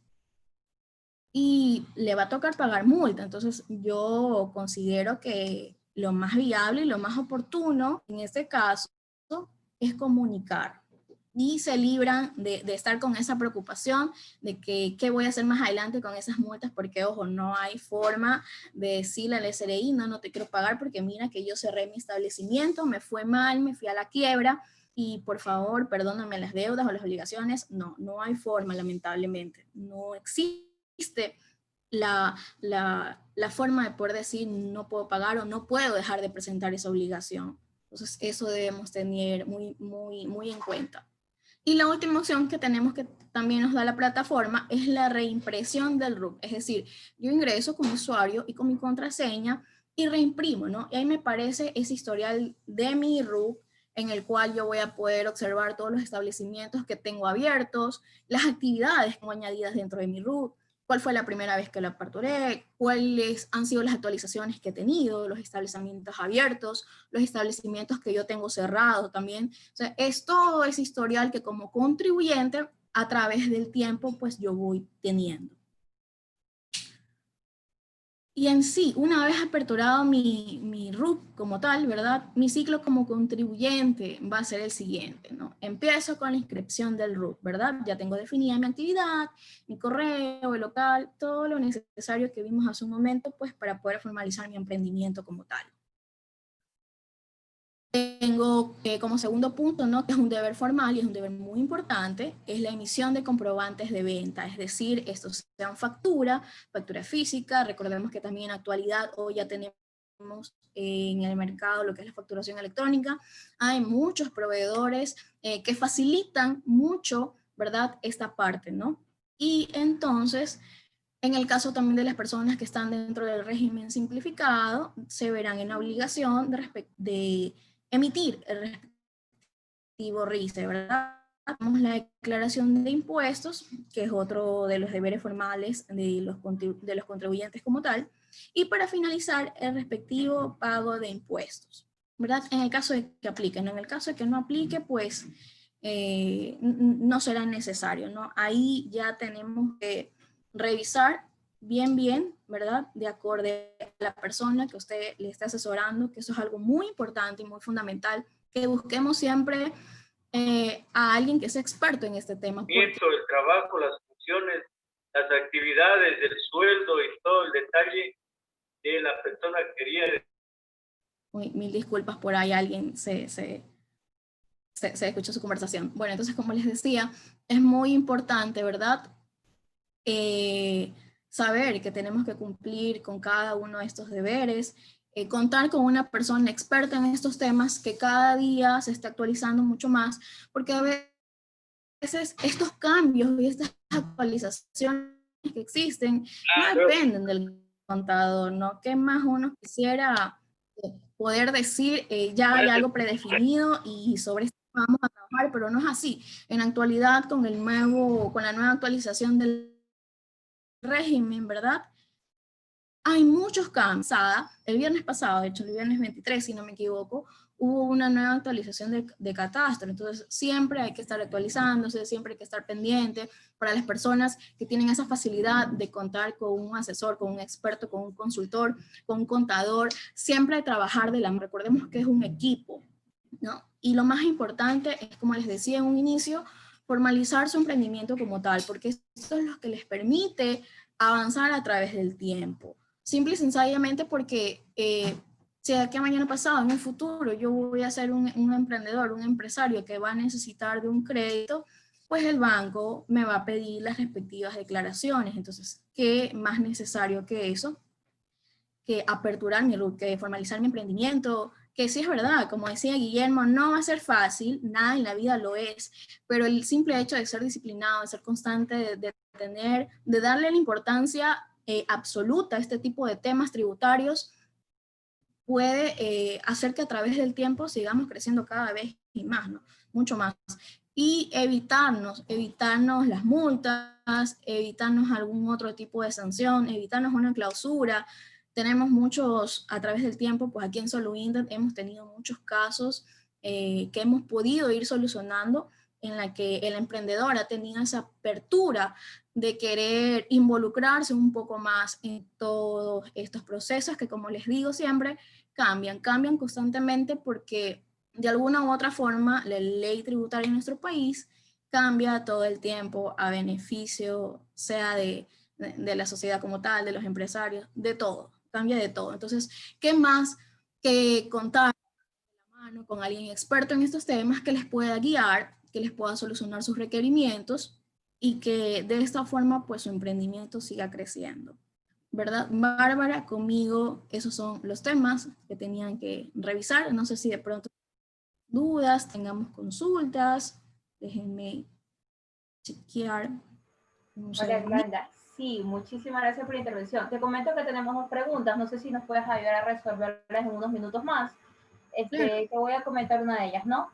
y le va a tocar pagar multa. Entonces yo considero que lo más viable y lo más oportuno en este caso es comunicar. Y se libran de estar con esa preocupación de que qué voy a hacer más adelante con esas multas, porque ojo, no hay forma de decirle al SRI, no te quiero pagar porque mira que yo cerré mi establecimiento, me fue mal, me fui a la quiebra y por favor perdóname las deudas o las obligaciones. No hay forma, lamentablemente. No existe la forma de poder decir no puedo pagar o no puedo dejar de presentar esa obligación. Entonces eso debemos tener muy en cuenta. Y la última opción que tenemos que también nos da la plataforma es la reimpresión del RUC. Es decir, yo ingreso con mi usuario y con mi contraseña y reimprimo, ¿no? Y ahí me aparece ese historial de mi RUC en el cual yo voy a poder observar todos los establecimientos que tengo abiertos, las actividades que tengo añadidas dentro de mi RUC, cuál fue la primera vez que lo aperturé, cuáles han sido las actualizaciones que he tenido, los establecimientos abiertos, los establecimientos que yo tengo cerrados también. O sea, es todo ese historial que como contribuyente a través del tiempo pues yo voy teniendo. Y en sí, una vez aperturado mi RUC como tal, ¿verdad? Mi ciclo como contribuyente va a ser el siguiente, ¿no? Empiezo con la inscripción del RUC, ¿verdad? Ya tengo definida mi actividad, mi correo, el local, todo lo necesario que vimos hace un momento, pues para poder formalizar mi emprendimiento como tal. Tengo como segundo punto, ¿no? Que es un deber formal y es un deber muy importante, es la emisión de comprobantes de venta, es decir, estos sean factura física. Recordemos que también en la actualidad hoy ya tenemos en el mercado lo que es la facturación electrónica. Hay muchos proveedores que facilitan mucho, ¿verdad? Esta parte, ¿no? Y entonces, en el caso también de las personas que están dentro del régimen simplificado, se verán en la obligación de emitir el respectivo RICE, ¿verdad? Tenemos la declaración de impuestos, que es otro de los deberes formales de los contribuyentes como tal, y para finalizar, el respectivo pago de impuestos, ¿verdad? En el caso de que aplique, ¿no? En el caso de que no aplique, pues no será necesario, ¿no? Ahí ya tenemos que revisar bien, ¿verdad? De acuerdo a la persona que usted le está asesorando, que eso es algo muy importante y muy fundamental, que busquemos siempre a alguien que sea experto en este tema. Porque el trabajo, las funciones, las actividades, el sueldo y todo el detalle de la persona que quería. Uy, mil disculpas, por ahí alguien se escuchó su conversación. Bueno, entonces, como les decía, es muy importante, ¿verdad? Saber que tenemos que cumplir con cada uno de estos deberes, contar con una persona experta en estos temas que cada día se está actualizando mucho más, porque a veces estos cambios y estas actualizaciones que existen no dependen del contador, ¿no? ¿Qué más uno quisiera poder decir, ya hay algo predefinido y sobre esto vamos a trabajar, pero no es así? En la actualidad, con la nueva actualización del régimen, ¿verdad? Hay muchos cambios. El viernes pasado, de hecho el viernes 23, si no me equivoco, hubo una nueva actualización de catastro. Entonces siempre hay que estar actualizándose, siempre hay que estar pendiente para las personas que tienen esa facilidad de contar con un asesor, con un experto, con un consultor, con un contador. Siempre hay que trabajar de la mano. Recordemos que es un equipo, ¿no? Y lo más importante es, como les decía en un inicio, formalizar su emprendimiento como tal, porque esto es lo que les permite avanzar a través del tiempo. Simple y sencillamente porque si de aquí a mañana pasado, en un futuro, yo voy a ser un emprendedor, un empresario que va a necesitar de un crédito, pues el banco me va a pedir las respectivas declaraciones. Entonces, ¿qué más necesario que eso? Que aperturar que formalizar mi emprendimiento, que sí es verdad, como decía Guillermo, no va a ser fácil, nada en la vida lo es, pero el simple hecho de ser disciplinado, de ser constante, de darle la importancia absoluta a este tipo de temas tributarios, puede hacer que a través del tiempo sigamos creciendo cada vez y más, ¿no? Mucho más. Y evitarnos las multas, evitarnos algún otro tipo de sanción, evitarnos una clausura. Tenemos muchos, a través del tiempo, pues aquí en Soluinter hemos tenido muchos casos que hemos podido ir solucionando, en la que el emprendedor ha tenido esa apertura de querer involucrarse un poco más en todos estos procesos que, como les digo siempre, cambian constantemente, porque de alguna u otra forma la ley tributaria en nuestro país cambia todo el tiempo a beneficio, sea de la sociedad como tal, de los empresarios, de todo, cambia de todo. Entonces, ¿qué más que contar con alguien experto en estos temas que les pueda guiar, que les pueda solucionar sus requerimientos y que de esta forma pues su emprendimiento siga creciendo? ¿Verdad, Bárbara? Conmigo esos son los temas que tenían que revisar. No sé si de pronto dudas, tengamos consultas. Déjenme chequear. Hola, Glenda. Sí, muchísimas gracias por la intervención. Te comento que tenemos dos preguntas. No sé si nos puedes ayudar a resolverlas en unos minutos más. Te voy a comentar una de ellas, ¿no?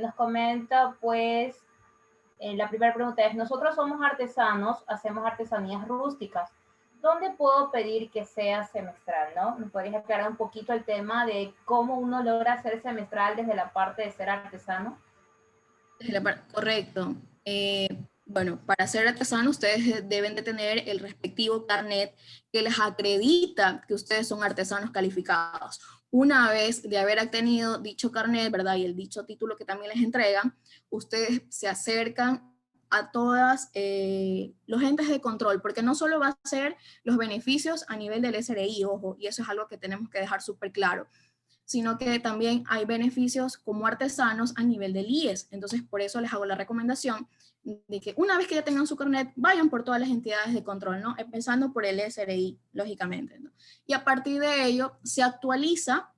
Nos comenta, pues, la primera pregunta es: nosotros somos artesanos, hacemos artesanías rústicas. ¿Dónde puedo pedir que sea semestral, no? ¿Me podrías aclarar un poquito el tema de cómo uno logra ser semestral desde la parte de ser artesano? Correcto. Bueno, para ser artesano ustedes deben de tener el respectivo carnet que les acredita que ustedes son artesanos calificados. Una vez de haber obtenido dicho carnet, ¿verdad? Y el dicho título que también les entregan, ustedes se acercan a todas los entes de control, porque no solo va a ser los beneficios a nivel del SRI, ojo, y eso es algo que tenemos que dejar súper claro, sino que también hay beneficios como artesanos a nivel del IES. Entonces, por eso les hago la recomendación de que una vez que ya tengan su carnet, vayan por todas las entidades de control, ¿no? Empezando por el SRI, lógicamente, ¿no? Y a partir de ello, se actualiza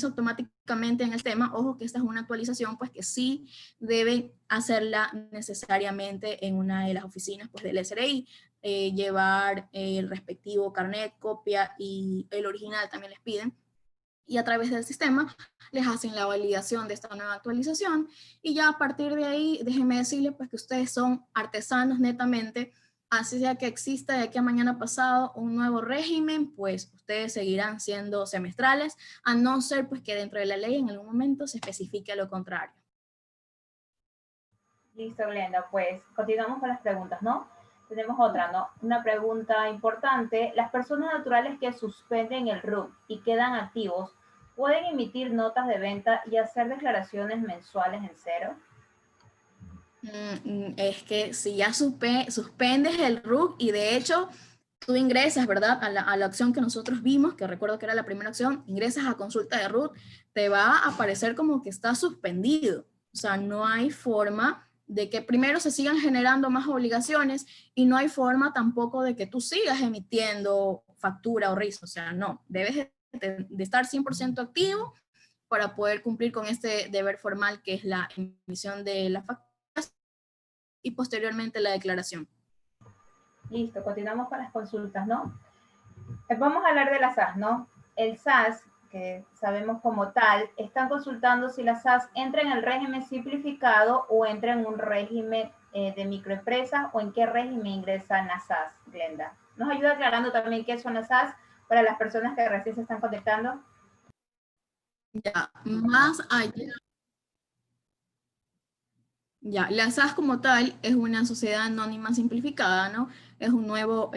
automáticamente en el tema. Ojo que esta es una actualización, pues que sí deben hacerla necesariamente en una de las oficinas, pues, del SRI, llevar el respectivo carnet, copia, y el original también les piden, y a través del sistema les hacen la validación de esta nueva actualización, y ya a partir de ahí, déjenme decirles pues que ustedes son artesanos netamente. Así sea que exista de aquí a mañana pasado un nuevo régimen, pues ustedes seguirán siendo semestrales, a no ser pues que dentro de la ley en algún momento se especifique lo contrario. Listo, Glenda, pues continuamos con las preguntas, ¿no? Tenemos otra, ¿no? Una pregunta importante. ¿Las personas naturales que suspenden el RUC y quedan activos pueden emitir notas de venta y hacer declaraciones mensuales en cero? Es que si ya suspendes el RUC y de hecho tú ingresas, ¿verdad? A la opción que nosotros vimos, que recuerdo que era la primera opción, ingresas a consulta de RUC, te va a aparecer como que está suspendido. O sea, no hay forma de que primero se sigan generando más obligaciones y no hay forma tampoco de que tú sigas emitiendo factura o RIS. O sea, no, debes de estar 100% activo para poder cumplir con este deber formal que es la emisión de la factura y posteriormente la declaración. Listo, continuamos con las consultas, ¿no? Vamos a hablar de la SAS, ¿no? El SAS, que sabemos como tal, están consultando si la SAS entra en el régimen simplificado o entra en un régimen de microempresas o en qué régimen ingresa la SAS, Glenda. ¿Nos ayuda aclarando también qué son las SAS para las personas que recién se están conectando? Ya, más allá. Ya, la SAS como tal es una sociedad anónima simplificada, ¿no? Es un nuevo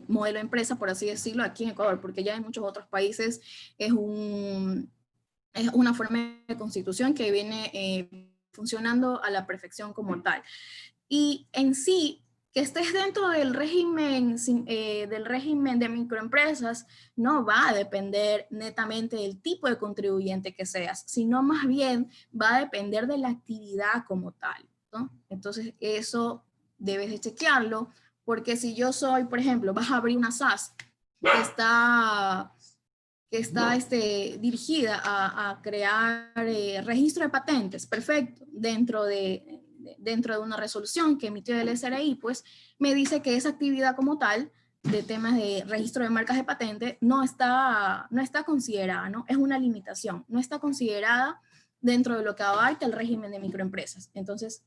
modelo de empresa, por así decirlo, aquí en Ecuador, porque ya en muchos otros países es una forma de constitución que viene funcionando a la perfección como tal. Y en sí, que estés dentro del régimen de microempresas no va a depender netamente del tipo de contribuyente que seas, sino más bien va a depender de la actividad como tal, ¿no? Entonces eso debes de chequearlo, porque si yo soy, por ejemplo, vas a abrir una SAS que está dirigida a crear registro de patentes, perfecto, dentro de una resolución que emitió el SRI, pues me dice que esa actividad como tal, de temas de registro de marcas de patente, no está considerada, ¿no? Es una limitación, no está considerada dentro de lo que abarca el régimen de microempresas. Entonces,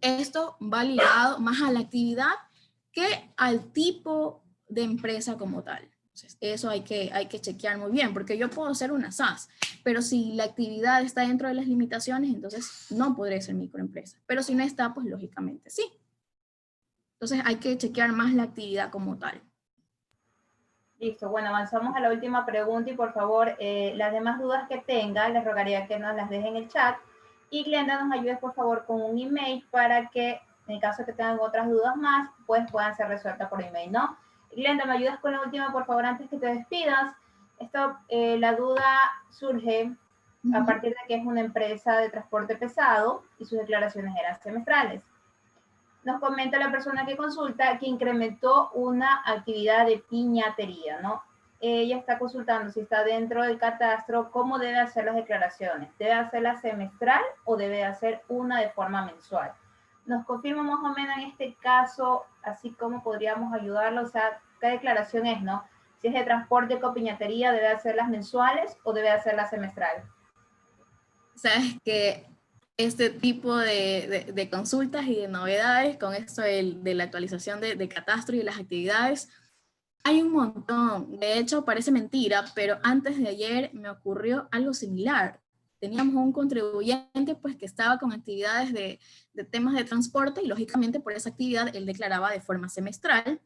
esto va ligado más a la actividad que al tipo de empresa como tal. Entonces, eso hay que chequear muy bien, porque yo puedo ser una SAS, pero si la actividad está dentro de las limitaciones, entonces no podré ser microempresa. Pero si no está, pues lógicamente sí. Entonces hay que chequear más la actividad como tal. Listo, bueno, avanzamos a la última pregunta y por favor, las demás dudas que tengan, les rogaría que nos las dejen en el chat y Glenda nos ayude por favor con un email para que en caso de que tengan otras dudas más, pues puedan ser resueltas por email, ¿no? Glenda, ¿me ayudas con la última por favor antes que te despidas? La duda surge a partir de que es una empresa de transporte pesado y sus declaraciones eran semestrales. Nos comenta la persona que consulta que incrementó una actividad de piñatería, ¿no? Ella está consultando si está dentro del catastro, cómo debe hacer las declaraciones. ¿Debe hacerla semestral o debe hacer una de forma mensual? Nos confirma más o menos en este caso, así como podríamos ayudarlo, o sea, qué declaración es, ¿no? Si es de transporte con piñatería, ¿debe hacerlas mensuales o debe hacerlas semestral? Sabes que este tipo de consultas y de novedades con esto de la actualización de catastro y de las actividades, hay un montón. De hecho, parece mentira, pero antes de ayer me ocurrió algo similar. Teníamos un contribuyente pues que estaba con actividades de temas de transporte y lógicamente por esa actividad él declaraba de forma semestral,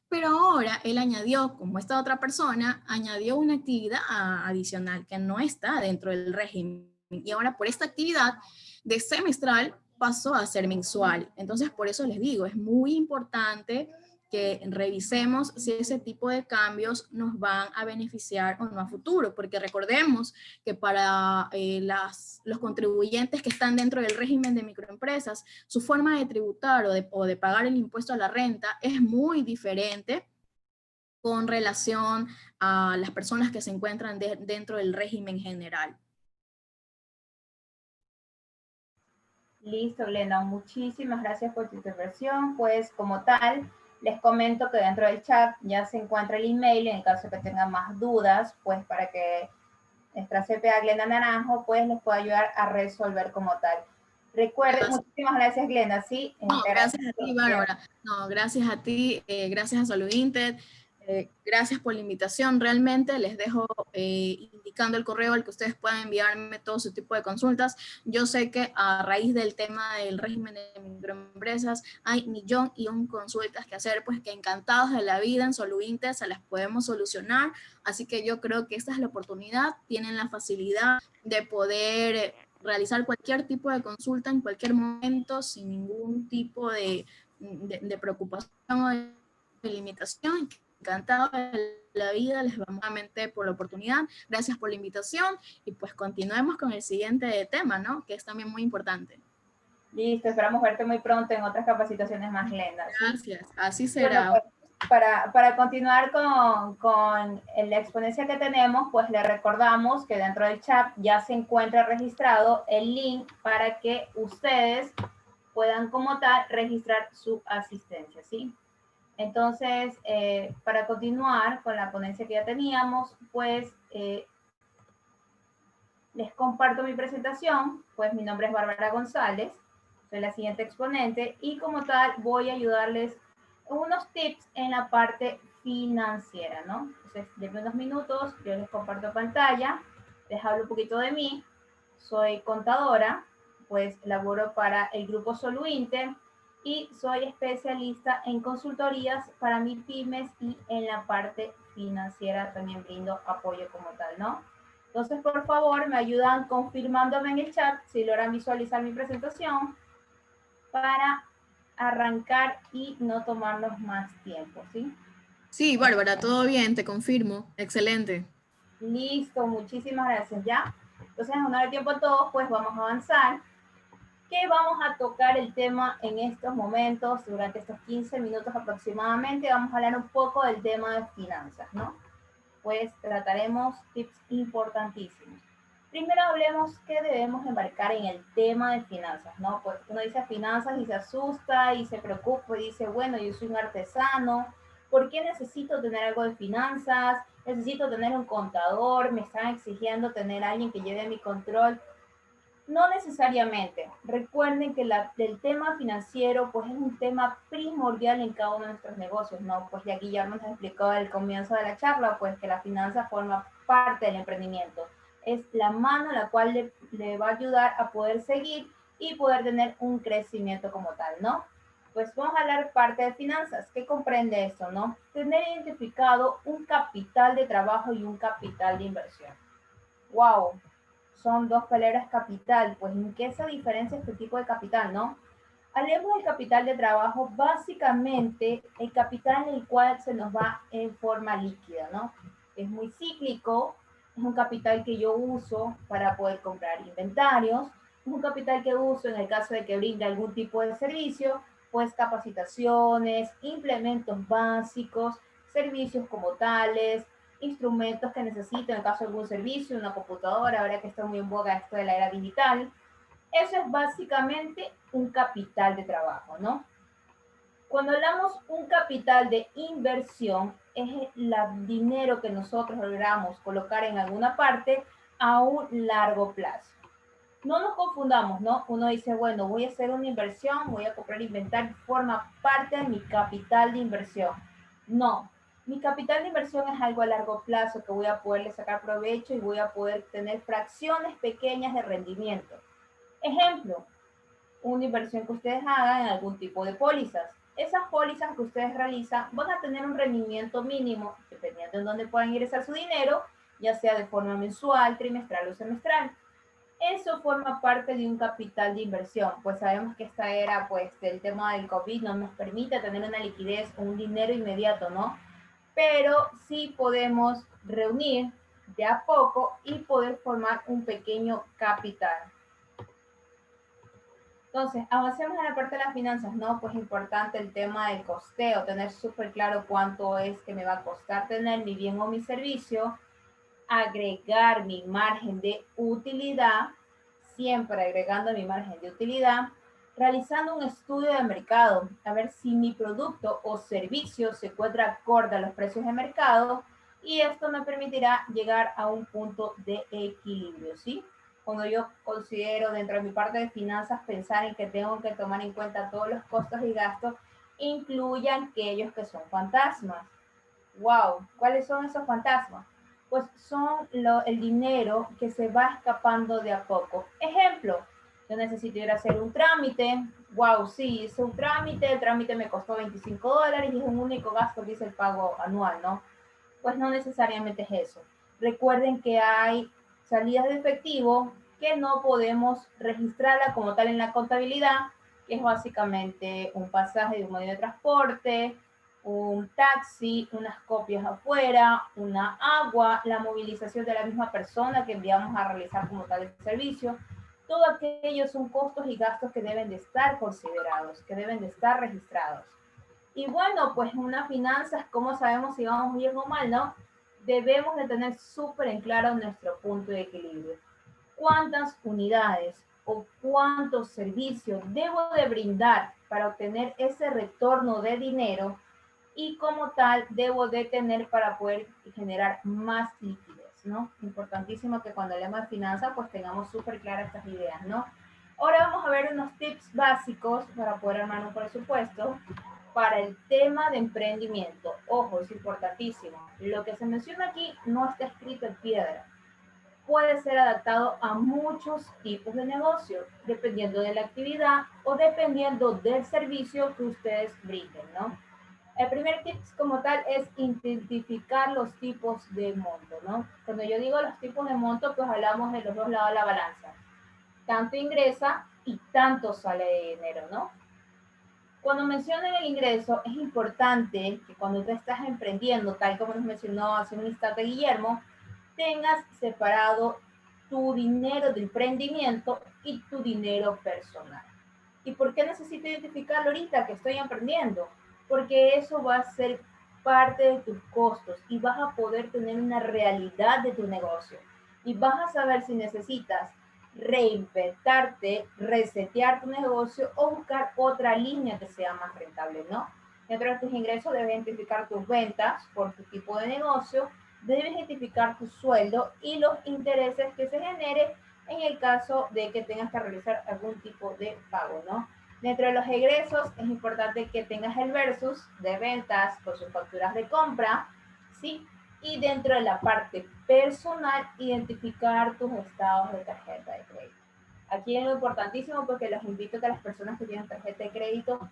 pero ahora él añadió, como esta otra persona, añadió una actividad adicional que no está dentro del régimen. Y ahora por esta actividad de semestral pasó a ser mensual. Entonces, por eso les digo, es muy importante que revisemos si ese tipo de cambios nos van a beneficiar o no a futuro, porque recordemos que para los contribuyentes que están dentro del régimen de microempresas, su forma de tributar o de pagar el impuesto a la renta es muy diferente con relación a las personas que se encuentran dentro del régimen general. Listo, Glenda, muchísimas gracias por tu intervención. Pues como tal, les comento que dentro del chat ya se encuentra el email en caso de que tengan más dudas, pues para que nuestra CPA Glenda Naranjo pues les pueda ayudar a resolver como tal. Recuerden, muchísimas gracias Glenda, sí. No, gracias a ti, Bárbara. No, gracias a ti, gracias a Salud Inter. Gracias por la invitación. Realmente les dejo indicando el correo al que ustedes puedan enviarme todo su tipo de consultas. Yo sé que a raíz del tema del régimen de microempresas hay millón y un consultas que hacer, pues que encantados de la vida en Soluinte se las podemos solucionar. Así que yo creo que esta es la oportunidad. Tienen la facilidad de poder realizar cualquier tipo de consulta en cualquier momento sin ningún tipo de preocupación o de limitación. Encantado de la vida, les vamos nuevamente por la oportunidad, gracias por la invitación y pues continuemos con el siguiente tema, ¿no? Que es también muy importante. Listo, esperamos verte muy pronto en otras capacitaciones más lentas. ¿Sí? Gracias, así Bueno, será. pues, para continuar con la exponencia que tenemos, pues le recordamos que dentro del chat ya se encuentra registrado el link para que ustedes puedan como tal registrar su asistencia, ¿sí? Entonces, para continuar con la ponencia que ya teníamos, pues les comparto mi presentación. Pues mi nombre es Bárbara González, soy la siguiente exponente y como tal voy a ayudarles unos tips en la parte financiera, ¿no? Entonces, denme unos minutos, yo les comparto pantalla, les hablo un poquito de mí. Soy contadora, pues laboro para el grupo Soluinte y soy especialista en consultorías para MIPYMES y en la parte financiera también brindo apoyo como tal, ¿no? Entonces, por favor, me ayudan confirmándome en el chat si logran visualizar mi presentación para arrancar y no tomarnos más tiempo, ¿sí? Sí, Bárbara, todo bien, te confirmo. Excelente. Listo, muchísimas gracias, ¿ya? Entonces, en honor al tiempo a todos, pues vamos a avanzar. ¿Qué vamos a tocar el tema en estos momentos, durante estos 15 minutos aproximadamente? Vamos a hablar un poco del tema de finanzas, ¿no? Pues trataremos tips importantísimos. Primero hablemos qué debemos embarcar en el tema de finanzas, ¿no? Pues uno dice finanzas y se asusta y se preocupa y dice, bueno, yo soy un artesano, ¿por qué necesito tener algo de finanzas? Necesito tener un contador, me están exigiendo tener a alguien que lleve mi control. No necesariamente. Recuerden que el tema financiero pues es un tema primordial en cada uno de nuestros negocios, ¿no? Pues ya Guillermo nos explicó al comienzo de la charla, pues que la finanza forma parte del emprendimiento. Es la mano la cual le va a ayudar a poder seguir y poder tener un crecimiento como tal, ¿no? Pues vamos a hablar parte de finanzas. ¿Qué comprende esto, no? Tener identificado un capital de trabajo y un capital de inversión. ¡Wow! Son dos palabras capital, pues ¿en qué se diferencia este tipo de capital, no? Hablemos del capital de trabajo, básicamente el capital en el cual se nos va en forma líquida, ¿no? Es muy cíclico, es un capital que yo uso para poder comprar inventarios, es un capital que uso en el caso de que brinde algún tipo de servicio, pues capacitaciones, implementos básicos, servicios como tales, instrumentos que necesito en el caso de algún servicio, una computadora, ahora que está muy en boga esto de la era digital. Eso es básicamente un capital de trabajo, ¿no? Cuando hablamos un capital de inversión, es el dinero que nosotros logramos colocar en alguna parte a un largo plazo. No nos confundamos, ¿no? Uno dice, bueno, voy a hacer una inversión, voy a comprar inventario, forma parte de mi capital de inversión. No, mi capital de inversión es algo a largo plazo que voy a poderle sacar provecho y voy a poder tener fracciones pequeñas de rendimiento. Ejemplo, una inversión que ustedes hagan en algún tipo de pólizas. Esas pólizas que ustedes realizan van a tener un rendimiento mínimo, dependiendo de dónde puedan ingresar su dinero, ya sea de forma mensual, trimestral o semestral. Eso forma parte de un capital de inversión, pues sabemos que esta era, pues, del tema del COVID no nos permite tener una liquidez o un dinero inmediato, ¿no? Pero sí podemos reunir de a poco y poder formar un pequeño capital. Entonces, avancemos en la parte de las finanzas, ¿no? Pues importante el tema del costeo, tener súper claro cuánto es que me va a costar tener mi bien o mi servicio, agregar mi margen de utilidad, siempre agregando mi margen de utilidad, realizando un estudio de mercado, a ver si mi producto o servicio se encuentra acorde a los precios de mercado y esto me permitirá llegar a un punto de equilibrio, ¿sí? Cuando yo considero dentro de mi parte de finanzas pensar en que tengo que tomar en cuenta todos los costos y gastos, incluyan aquellos que son fantasmas. Wow, ¿cuáles son esos fantasmas? Pues son el dinero que se va escapando de a poco. Ejemplo, yo necesito ir a hacer un trámite. Wow, sí, hice un trámite, el trámite me costó $25 y es un único gasto que hice el pago anual, ¿no? Pues no necesariamente es eso. Recuerden que hay salidas de efectivo que no podemos registrarla como tal en la contabilidad, que es básicamente un pasaje de un medio de transporte, un taxi, unas copias afuera, una agua, la movilización de la misma persona que enviamos a realizar como tal el servicio. Todo aquello son costos y gastos que deben de estar considerados, que deben de estar registrados. Y bueno, pues una finanzas, ¿cómo sabemos si vamos bien o mal, no? Debemos de tener súper en claro nuestro punto de equilibrio. ¿Cuántas unidades o cuántos servicios debo de brindar para obtener ese retorno de dinero? Y como tal, debo de tener para poder generar más liquidez, ¿no? Importantísimo que cuando hablemos de finanzas, pues tengamos súper claras estas ideas, ¿no? Ahora vamos a ver unos tips básicos para poder armar un presupuesto para el tema de emprendimiento. Ojo, es importantísimo. Lo que se menciona aquí no está escrito en piedra. Puede ser adaptado a muchos tipos de negocio, dependiendo de la actividad o dependiendo del servicio que ustedes brinden, ¿no? El primer tip como tal es identificar los tipos de monto, ¿no? Cuando yo digo los tipos de monto, pues hablamos de los dos lados de la balanza. Tanto ingresa y tanto sale de dinero, ¿no? Cuando mencionan el ingreso, es importante que cuando tú estás emprendiendo, tal como nos mencionó hace un instante Guillermo, tengas separado tu dinero de emprendimiento y tu dinero personal. ¿Y por qué necesito identificarlo ahorita que estoy emprendiendo? Porque eso va a ser parte de tus costos y vas a poder tener una realidad de tu negocio. Y vas a saber si necesitas reinventarte, resetear tu negocio o buscar otra línea que sea más rentable, ¿no? Dentro de tus ingresos debes identificar tus ventas por tu tipo de negocio, debes identificar tu sueldo y los intereses que se genere en el caso de que tengas que realizar algún tipo de pago, ¿no? Dentro de los egresos es importante que tengas el versus de ventas con sus facturas de compra, ¿sí? Y dentro de la parte personal, identificar tus estados de tarjeta de crédito. Aquí es lo importantísimo porque los invito a que las personas que tienen tarjeta de crédito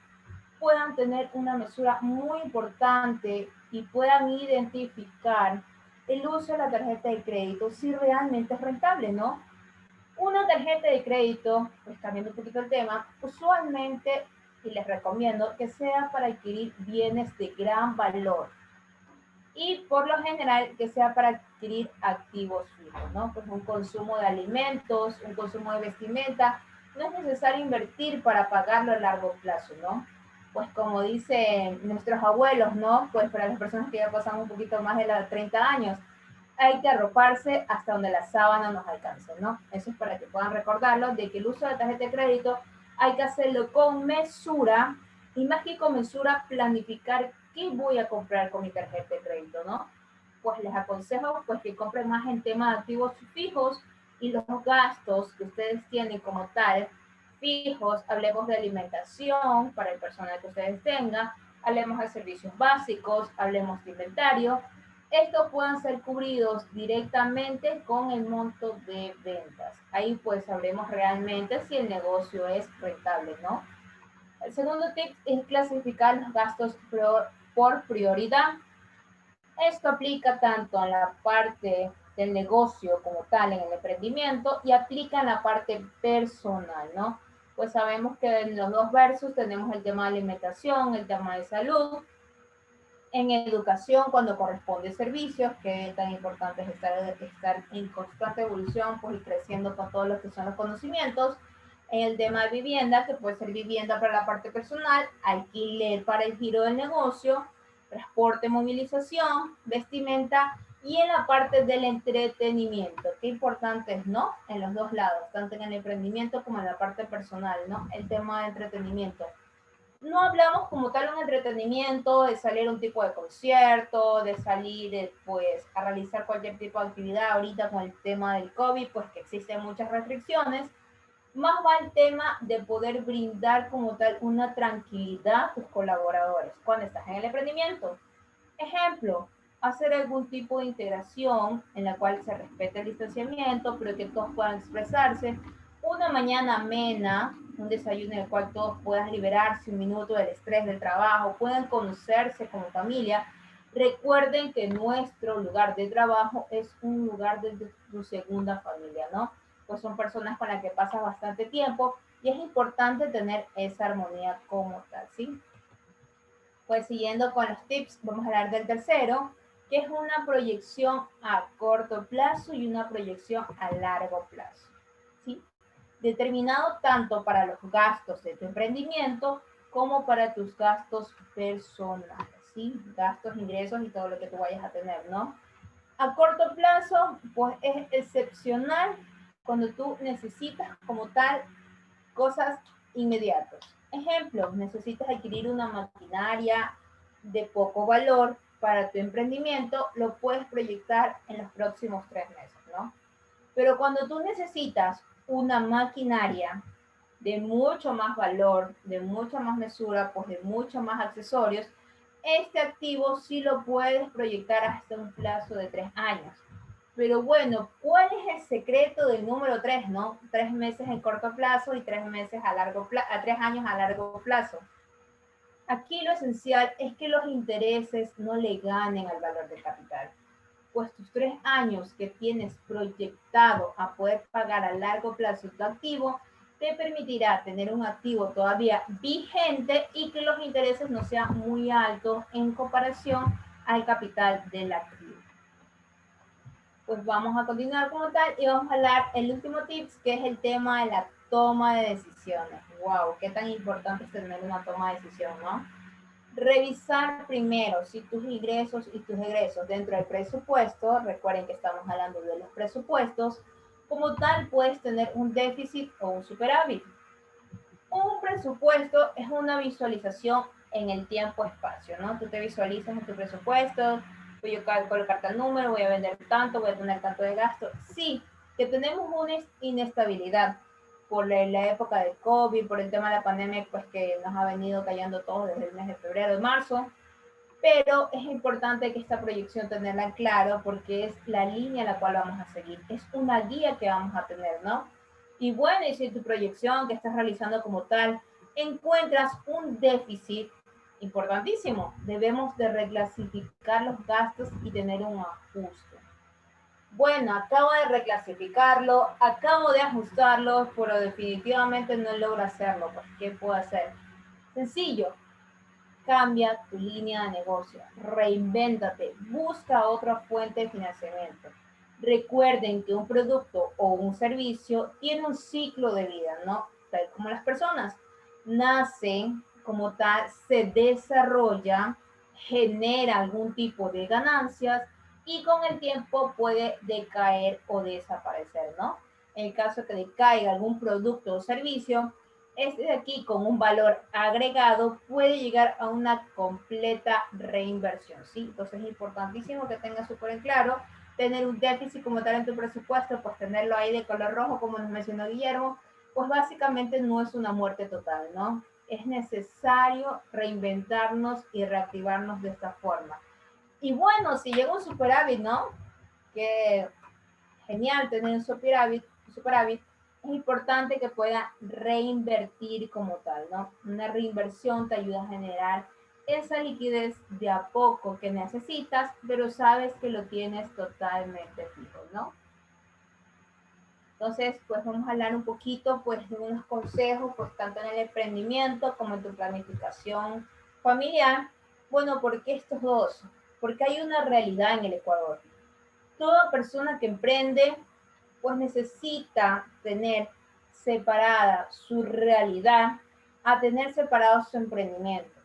puedan tener una mesura muy importante y puedan identificar el uso de la tarjeta de crédito si realmente es rentable, ¿no? Una tarjeta de crédito, pues cambiando un poquito el tema, usualmente, y les recomiendo que sea para adquirir bienes de gran valor y por lo general que sea para adquirir activos fijos, ¿no? Pues un consumo de alimentos, un consumo de vestimenta, no es necesario invertir para pagarlo a largo plazo, ¿no? Pues como dicen nuestros abuelos, ¿no? Pues para las personas que ya pasan un poquito más de los 30 años, hay que arroparse hasta donde la sábana nos alcance, ¿no? Eso es para que puedan recordarlo, de que el uso de tarjeta de crédito hay que hacerlo con mesura, y más que con mesura, planificar qué voy a comprar con mi tarjeta de crédito, ¿no? Pues les aconsejo pues que compren más en temas de activos fijos y los gastos que ustedes tienen como tal fijos, hablemos de alimentación para el personal que ustedes tengan, hablemos de servicios básicos, hablemos de inventario, estos puedan ser cubridos directamente con el monto de ventas. Ahí pues sabremos realmente si el negocio es rentable, ¿no? El segundo tip es clasificar los gastos por prioridad. Esto aplica tanto en la parte del negocio como tal, en el emprendimiento, y aplica en la parte personal, ¿no? Pues sabemos que en los dos versos tenemos el tema de alimentación, el tema de salud, en educación cuando corresponde servicios, que tan importante es estar en constante evolución pues, y creciendo con todos los que son los conocimientos. En el tema de vivienda, que puede ser vivienda para la parte personal, alquiler para el giro del negocio, transporte, movilización, vestimenta y en la parte del entretenimiento. Qué importante es, ¿no? En los dos lados, tanto en el emprendimiento como en la parte personal, ¿no? El tema de entretenimiento no hablamos como tal un entretenimiento, de salir a un tipo de concierto, de salir pues a realizar cualquier tipo de actividad ahorita con el tema del COVID, pues que existen muchas restricciones. Más va el tema de poder brindar como tal una tranquilidad a tus colaboradores cuando estás en el emprendimiento. Ejemplo, hacer algún tipo de integración en la cual se respete el distanciamiento, pero que todos puedan expresarse. Una mañana amena, un desayuno en el cual todos puedan liberarse un minuto del estrés del trabajo, puedan conocerse como familia. Recuerden que nuestro lugar de trabajo es un lugar de tu segunda familia, ¿no? Pues son personas con las que pasas bastante tiempo y es importante tener esa armonía como tal, ¿sí? Pues siguiendo con los tips, vamos a hablar del tercero, que es una proyección a corto plazo y una proyección a largo plazo, ¿sí? Determinado tanto para los gastos de tu emprendimiento como para tus gastos personales, ¿sí? Gastos, ingresos y todo lo que tú vayas a tener, ¿no? A corto plazo, pues es excepcional cuando tú necesitas como tal cosas inmediatas. Ejemplo, necesitas adquirir una maquinaria de poco valor para tu emprendimiento, lo puedes proyectar en los próximos 3 meses, ¿no? Pero cuando tú necesitas una maquinaria de mucho más valor, de mucha más mesura, pues de mucho más accesorios, este activo sí lo puedes proyectar hasta un plazo de 3 años. Pero bueno, ¿cuál es el secreto del número 3, no? 3 meses en corto plazo y 3 meses a largo plazo, a 3 años a largo plazo. Aquí lo esencial es que los intereses no le ganen al valor del capital, pues tus 3 años que tienes proyectado a poder pagar a largo plazo tu activo, te permitirá tener un activo todavía vigente y que los intereses no sean muy altos en comparación al capital del activo. Pues vamos a continuar como tal y vamos a hablar el último tips, que es el tema de la toma de decisiones. Wow, qué tan importante es tener una toma de decisión, ¿no? Revisar primero si tus ingresos y tus egresos dentro del presupuesto, recuerden que estamos hablando de los presupuestos, como tal puedes tener un déficit o un superávit. Un presupuesto es una visualización en el tiempo-espacio, ¿no? Tú te visualizas en tu presupuesto, voy a colocar tal número, voy a vender tanto, voy a tener tanto de gasto. Sí, que tenemos una inestabilidad por la época de COVID, por el tema de la pandemia, pues que nos ha venido cayendo todo desde el mes de febrero, de marzo, pero es importante que esta proyección tenerla en claro porque es la línea a la cual vamos a seguir, es una guía que vamos a tener, ¿no? Y bueno, y si en tu proyección que estás realizando como tal encuentras un déficit importantísimo, debemos de reclasificar los gastos y tener un ajuste. Bueno, acabo de reclasificarlo, acabo de ajustarlo, pero definitivamente no logro hacerlo. Pues, ¿qué puedo hacer? Sencillo, cambia tu línea de negocio, reinvéntate, busca otra fuente de financiamiento. Recuerden que un producto o un servicio tiene un ciclo de vida, ¿no? Tal como las personas nacen como tal, se desarrolla, genera algún tipo de ganancias y con el tiempo puede decaer o desaparecer, ¿no? En el caso que decaiga algún producto o servicio, este de aquí con un valor agregado puede llegar a una completa reinversión, ¿sí? Entonces es importantísimo que tengas súper en claro tener un déficit como tal en tu presupuesto, pues tenerlo ahí de color rojo, como nos mencionó Guillermo, pues básicamente no es una muerte total, ¿no? Es necesario reinventarnos y reactivarnos de esta forma. Y bueno, si llega un superávit, ¿no? Que genial tener un superávit, es importante que pueda reinvertir como tal, ¿no? Una reinversión te ayuda a generar esa liquidez de a poco que necesitas, pero sabes que lo tienes totalmente fijo, ¿no? Entonces, pues vamos a hablar un poquito, pues, de unos consejos, pues, tanto en el emprendimiento como en tu planificación familiar. Bueno, ¿por qué estos dos? Porque hay una realidad en el Ecuador. Toda persona que emprende pues necesita tener separada su realidad a tener separado su emprendimiento.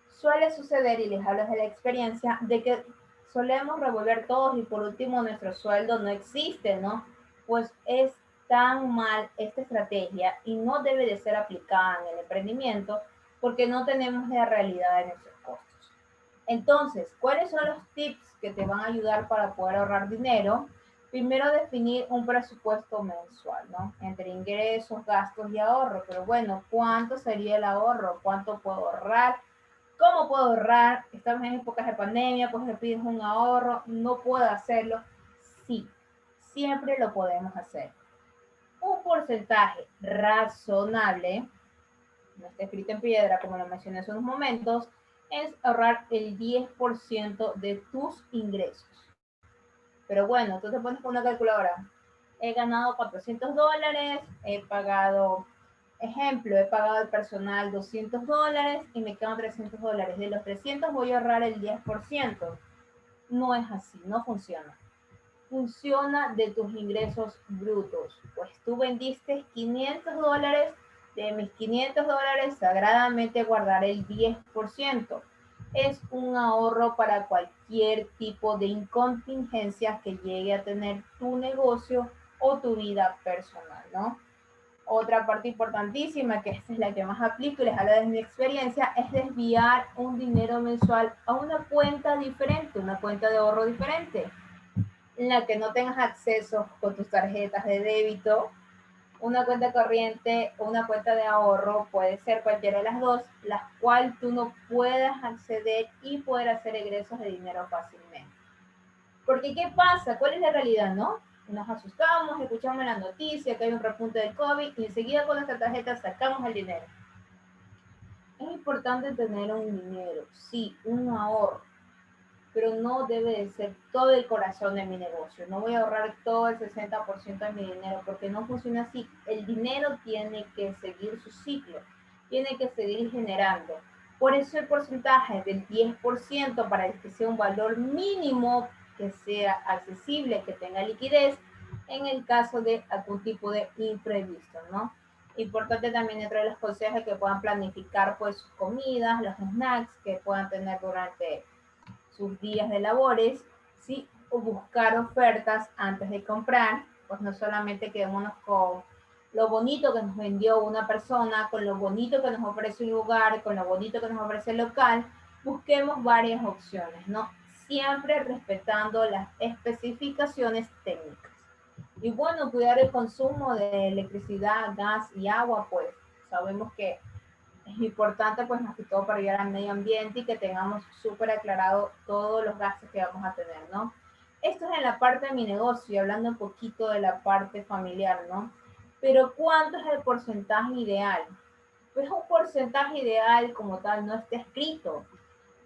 Suele suceder, y les hablo de la experiencia, de que solemos revolver todos y por último nuestro sueldo no existe, ¿no? Pues es tan mal esta estrategia y no debe de ser aplicada en el emprendimiento porque no tenemos la realidad de nuestros costos. Entonces, ¿cuáles son los tips que te van a ayudar para poder ahorrar dinero? Primero, definir un presupuesto mensual, ¿no? Entre ingresos, gastos y ahorro. Pero bueno, ¿cuánto sería el ahorro? ¿Cuánto puedo ahorrar? ¿Cómo puedo ahorrar? Estamos en épocas de pandemia, pues le pides un ahorro, no puedo hacerlo. Sí, siempre lo podemos hacer. Un porcentaje razonable, no está escrito en piedra, como lo mencioné hace unos momentos, es ahorrar el 10% de tus ingresos. Pero bueno, tú te pones con una calculadora. He ganado $400, he pagado, ejemplo, he pagado al personal $200 y me quedan $300. De los 300 voy a ahorrar el 10%. No es así, no funciona. Funciona de tus ingresos brutos. Pues tú vendiste $500, de mis $500 sagradamente guardaré el 10%. Es un ahorro para cualquier tipo de incontingencia que llegue a tener tu negocio o tu vida personal, ¿no? Otra parte importantísima, que esta es la que más aplico y les hablo de mi experiencia, es desviar un dinero mensual a una cuenta diferente, una cuenta de ahorro diferente, en la que no tengas acceso con tus tarjetas de débito. Una cuenta corriente o una cuenta de ahorro puede ser cualquiera de las dos, las cuales tú no puedas acceder y poder hacer egresos de dinero fácilmente. Porque ¿qué pasa? ¿Cuál es la realidad, no? Nos asustamos, escuchamos la noticia que hay un repunte del COVID y enseguida con nuestra tarjeta sacamos el dinero. Es importante tener un dinero, sí, un ahorro, pero no debe de ser todo el corazón de mi negocio. No voy a ahorrar todo el 60% de mi dinero porque no funciona así. El dinero tiene que seguir su ciclo, tiene que seguir generando. Por eso el porcentaje del 10% para que sea un valor mínimo, que sea accesible, que tenga liquidez, en el caso de algún tipo de imprevisto, ¿no? Importante también dentro de los consejos que puedan planificar pues sus comidas, los snacks que puedan tener durante sus días de labores, ¿sí? O buscar ofertas antes de comprar, pues no solamente quedémonos con lo bonito que nos vendió una persona, con lo bonito que nos ofrece un lugar, con lo bonito que nos ofrece el local, busquemos varias opciones, ¿no? Siempre respetando las especificaciones técnicas. Y bueno, cuidar el consumo de electricidad, gas y agua, pues sabemos que es importante, pues más que todo para ayudar al medio ambiente y que tengamos súper aclarado todos los gastos que vamos a tener, ¿no? Esto es en la parte de mi negocio y hablando un poquito de la parte familiar, ¿no? Pero ¿cuánto es el porcentaje ideal? Pues un porcentaje ideal como tal no está escrito,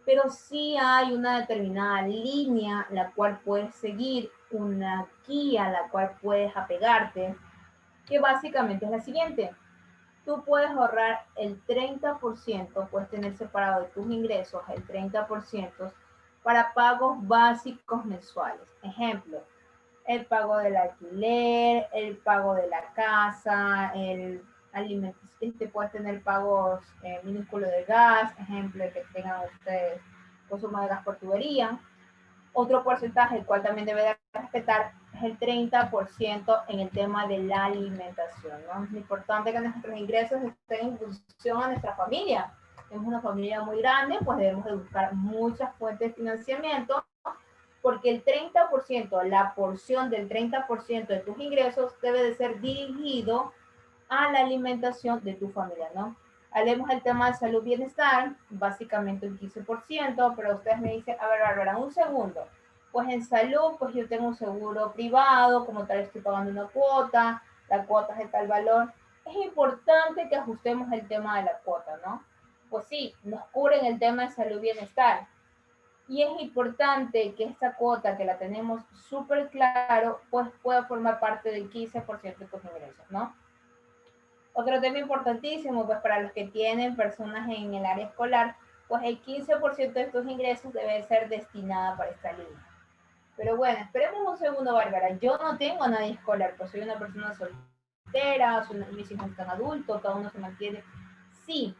pero sí hay una determinada línea la cual puedes seguir, una guía a la cual puedes apegarte, que básicamente es la siguiente. Tú puedes ahorrar el 30%, puedes tener separado de tus ingresos el 30% para pagos básicos mensuales. Ejemplo, el pago del alquiler, el pago de la casa, el alimentos, puedes tener pagos minúsculos de gas, ejemplo, que tengan ustedes consumo de gas por tubería. Otro porcentaje, el cual también debe de respetar, es el 30% en el tema de la alimentación, ¿no? Es importante que nuestros ingresos estén en función a nuestra familia. Tenemos una familia muy grande, pues debemos de buscar muchas fuentes de financiamiento, porque el 30%, la porción del 30% de tus ingresos debe de ser dirigido a la alimentación de tu familia, ¿no? Hablemos del tema de salud y bienestar, básicamente un 15%, pero ustedes me dicen, a ver, Bárbara, un segundo. Pues en salud, pues yo tengo un seguro privado, como tal estoy pagando una cuota, la cuota es de tal valor. Es importante que ajustemos el tema de la cuota, ¿no? Pues sí, nos cubren el tema de salud y bienestar. Y es importante que esta cuota, que la tenemos súper claro, pues pueda formar parte del 15% de tus ingresos, ¿no? Otro tema importantísimo, pues para los que tienen personas en el área escolar, pues el 15% de tus ingresos debe ser destinada para esta línea. Pero bueno, esperemos un segundo, Bárbara. Yo no tengo a nadie escolar, pues soy una persona soltera, mis hijos están adultos, cada uno se mantiene. Sí,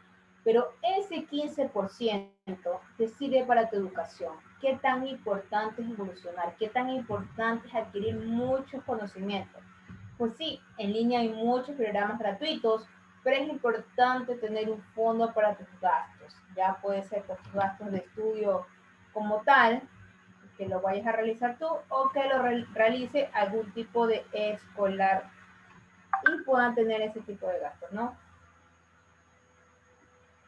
pero ese 15% te sirve para tu educación. ¿Qué tan importante es evolucionar? ¿Qué tan importante es adquirir muchos conocimientos? Pues sí, en línea hay muchos programas gratuitos, pero es importante tener un fondo para tus gastos. Ya puede ser por tus gastos de estudio como tal, que lo vayas a realizar tú o que lo realice algún tipo de escolar y puedan tener ese tipo de gastos, ¿no?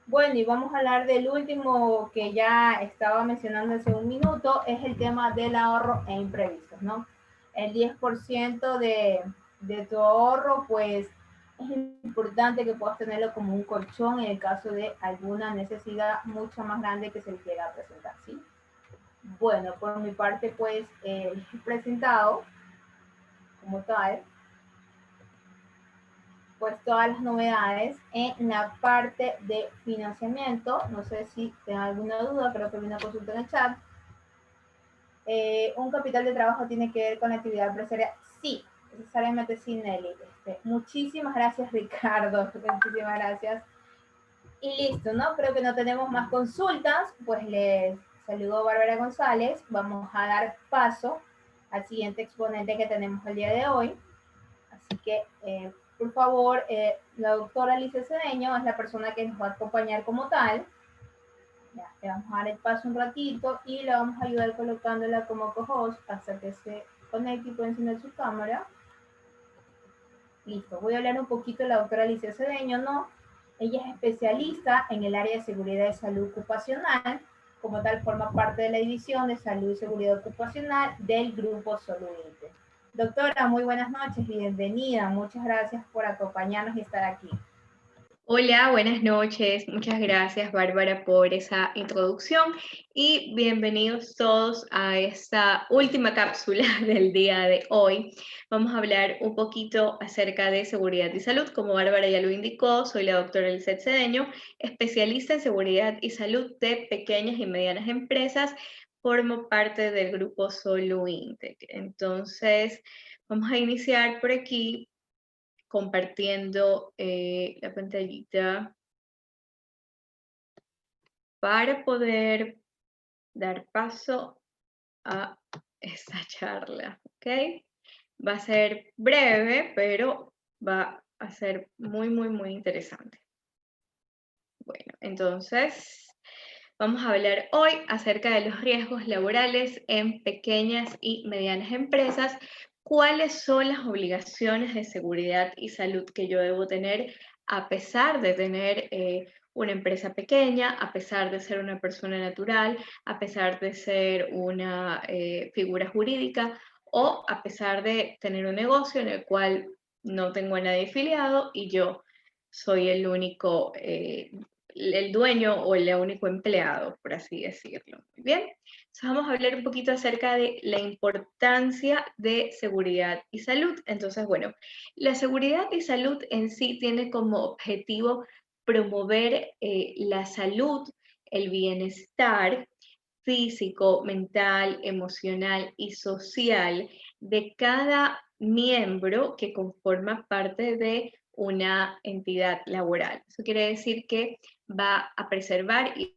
Bueno, y vamos a hablar del último que ya estaba mencionando hace un minuto, es el tema del ahorro e imprevistos, ¿no? El 10% de tu ahorro, pues es importante que puedas tenerlo como un colchón en el caso de alguna necesidad mucho más grande que se le quiera presentar, ¿sí? Bueno, por mi parte, pues he presentado como tal pues todas las novedades en la parte de financiamiento. No sé si tienen alguna duda, creo que vi una consulta en el chat. ¿Un capital de trabajo tiene que ver con la actividad empresarial? Sí, necesariamente sí, Nelly. Muchísimas gracias, Ricardo. Muchísimas gracias. Y listo, ¿no? Creo que no tenemos más consultas. Pues les saludo Bárbara González. Vamos a dar paso al siguiente exponente que tenemos el día de hoy. Así que, por favor, la doctora Alicia Cedeño es la persona que nos va a acompañar como tal. Ya, le vamos a dar el paso un ratito y le vamos a ayudar colocándola como co-host hasta que se conecte y pueda encender su cámara. Listo, voy a hablar un poquito de la doctora Alicia Cedeño, ¿no? Ella es especialista en el área de seguridad y salud ocupacional. Como tal, forma parte de la división de salud y seguridad ocupacional del Grupo Soluinte. Doctora, muy buenas noches, bienvenida. Muchas gracias por acompañarnos y estar aquí. Hola, buenas noches. Muchas gracias, Bárbara, por esa introducción y bienvenidos todos a esta última cápsula del día de hoy. Vamos a hablar un poquito acerca de seguridad y salud. Como Bárbara ya lo indicó, soy la doctora Lizeth Cedeño, especialista en seguridad y salud de pequeñas y medianas empresas. Formo parte del grupo Soluinte. Entonces, vamos a iniciar por aquí compartiendo la pantallita para poder dar paso a esta charla, ¿ok? Va a ser breve, pero va a ser muy, muy, muy interesante. Bueno, entonces vamos a hablar hoy acerca de los riesgos laborales en pequeñas y medianas empresas. ¿Cuáles son las obligaciones de seguridad y salud que yo debo tener a pesar de tener una empresa pequeña, a pesar de ser una persona natural, a pesar de ser una figura jurídica o a pesar de tener un negocio en el cual no tengo a nadie afiliado y yo soy el único el dueño o el único empleado, por así decirlo? Muy bien, entonces vamos a hablar un poquito acerca de la importancia de seguridad y salud. Entonces, bueno, la seguridad y salud en sí tiene como objetivo promover la salud, el bienestar físico, mental, emocional y social de cada miembro que conforma parte de una entidad laboral. Eso quiere decir que va a preservar y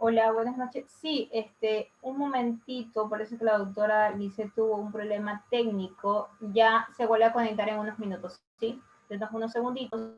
Hola, buenas noches. Sí, un momentito, parece que la doctora Lice tuvo un problema técnico. Ya se vuelve a conectar en unos minutos, ¿sí? Denos unos segunditos.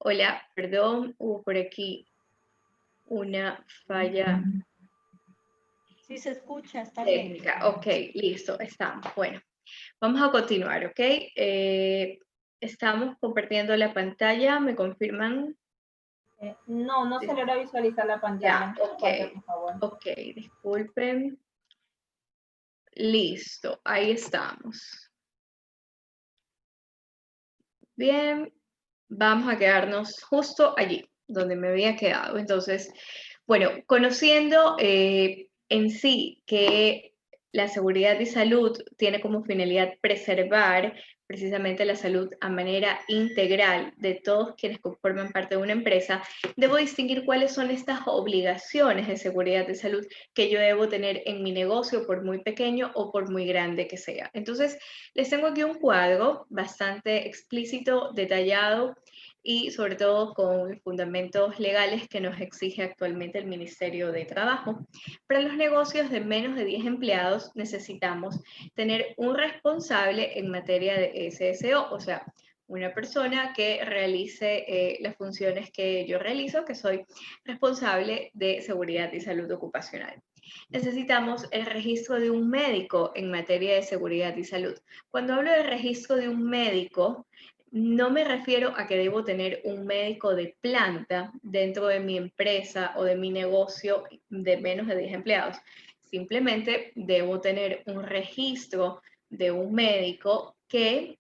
hola, perdón, hubo por aquí una falla Sí se escucha, está bien. técnica. Ok, listo, estamos. Bueno, vamos a continuar, ¿ok? Estamos compartiendo la pantalla, ¿me confirman? No se logra visualizar la pantalla. Ya, ok, Por favor. ok, disculpen. Listo, ahí estamos. Bien, vamos a quedarnos justo allí, donde me había quedado. Entonces, bueno, conociendo en sí que la seguridad y salud tiene como finalidad preservar precisamente la salud a manera integral de todos quienes conforman parte de una empresa, debo distinguir cuáles son estas obligaciones de seguridad y salud que yo debo tener en mi negocio, por muy pequeño o por muy grande que sea. Entonces, les tengo aquí un cuadro bastante explícito, detallado, y sobre todo con fundamentos legales que nos exige actualmente el Ministerio de Trabajo. Para los negocios de menos de 10 empleados necesitamos tener un responsable en materia de SSO, o sea, una persona que realice las funciones que yo realizo, que soy responsable de seguridad y salud ocupacional. Necesitamos el registro de un médico en materia de seguridad y salud. Cuando hablo del registro de un médico, no me refiero a que debo tener un médico de planta dentro de mi empresa o de mi negocio de menos de 10 empleados. Simplemente debo tener un registro de un médico que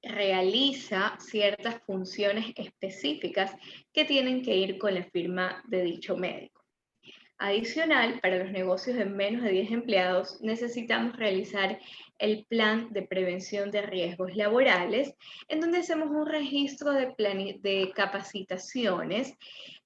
realiza ciertas funciones específicas que tienen que ir con la firma de dicho médico. Adicional, para los negocios de menos de 10 empleados, necesitamos realizar el plan de prevención de riesgos laborales, en donde hacemos un registro de capacitaciones,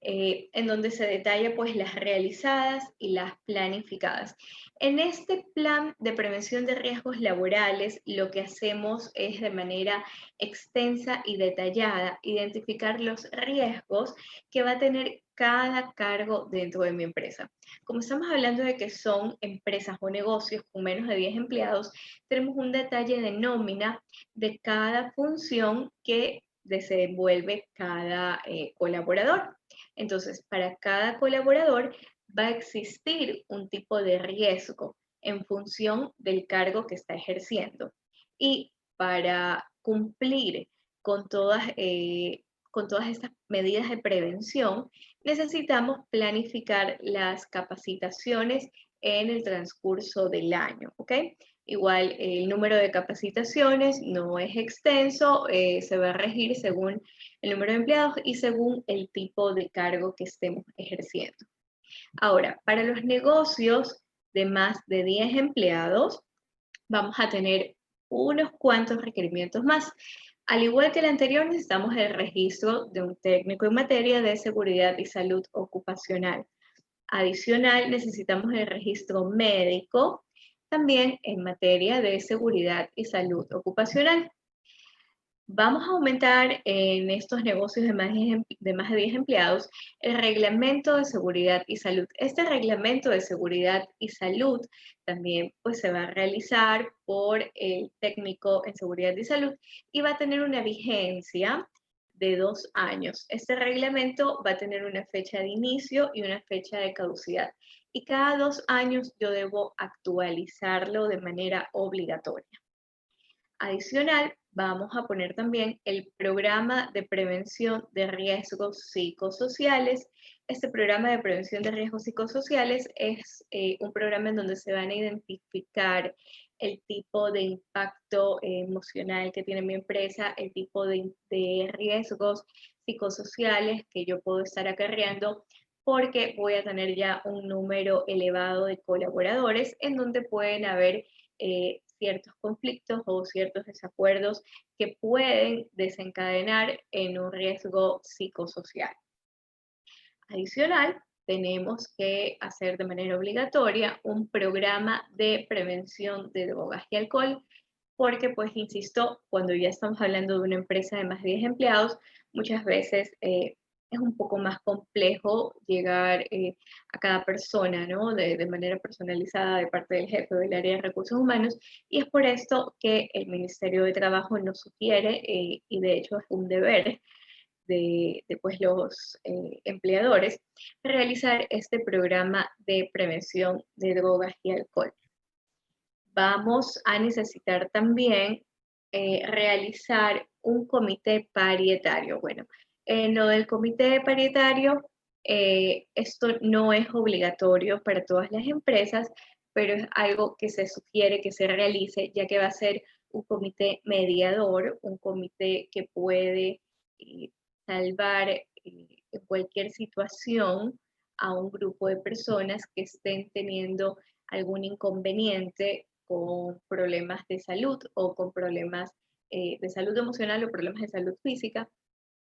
en donde se detalla pues las realizadas y las planificadas. En este plan de prevención de riesgos laborales, lo que hacemos es de manera extensa y detallada identificar los riesgos que va a tener cada cargo dentro de mi empresa. Como estamos hablando de que son empresas o negocios con menos de 10 empleados, tenemos un detalle de nómina de cada función que desenvuelve cada colaborador. Entonces, para cada colaborador va a existir un tipo de riesgo en función del cargo que está ejerciendo. Y para cumplir con todas estas medidas de prevención, necesitamos planificar las capacitaciones en el transcurso del año, ¿ok? Igual el número de capacitaciones no es extenso, se va a regir según el número de empleados y según el tipo de cargo que estemos ejerciendo. Ahora, para los negocios de más de 10 empleados, vamos a tener unos cuantos requerimientos más. Al igual que el anterior, necesitamos el registro de un técnico en materia de seguridad y salud ocupacional. Adicional, necesitamos el registro médico, también en materia de seguridad y salud ocupacional. Vamos a aumentar en estos negocios de más de 10 empleados el reglamento de seguridad y salud. Este reglamento de seguridad y salud también pues, se va a realizar por el técnico en seguridad y salud y va a tener una vigencia de 2 años. Este reglamento va a tener una fecha de inicio y una fecha de caducidad. Y cada 2 años yo debo actualizarlo de manera obligatoria. Adicional, vamos a poner también el programa de prevención de riesgos psicosociales. Este programa de prevención de riesgos psicosociales es un programa en donde se van a identificar el tipo de impacto emocional que tiene mi empresa, el tipo de riesgos psicosociales que yo puedo estar acarreando, porque voy a tener ya un número elevado de colaboradores en donde pueden haber ciertos conflictos o ciertos desacuerdos que pueden desencadenar en un riesgo psicosocial. Adicional, tenemos que hacer de manera obligatoria un programa de prevención de drogas y alcohol, porque, pues, insisto, cuando ya estamos hablando de una empresa de más de 10 empleados, muchas veces es un poco más complejo llegar a cada persona, ¿no? De manera personalizada de parte del jefe del área de recursos humanos, y es por esto que el Ministerio de Trabajo nos sugiere, y de hecho es un deber de pues, los empleadores, realizar este programa de prevención de drogas y alcohol. Vamos a necesitar también realizar un comité parietario. Bueno, en lo del comité parietario, esto no es obligatorio para todas las empresas, pero es algo que se sugiere que se realice, ya que va a ser un comité mediador, un comité que puede salvar en cualquier situación a un grupo de personas que estén teniendo algún inconveniente con problemas de salud o con problemas de salud emocional o problemas de salud física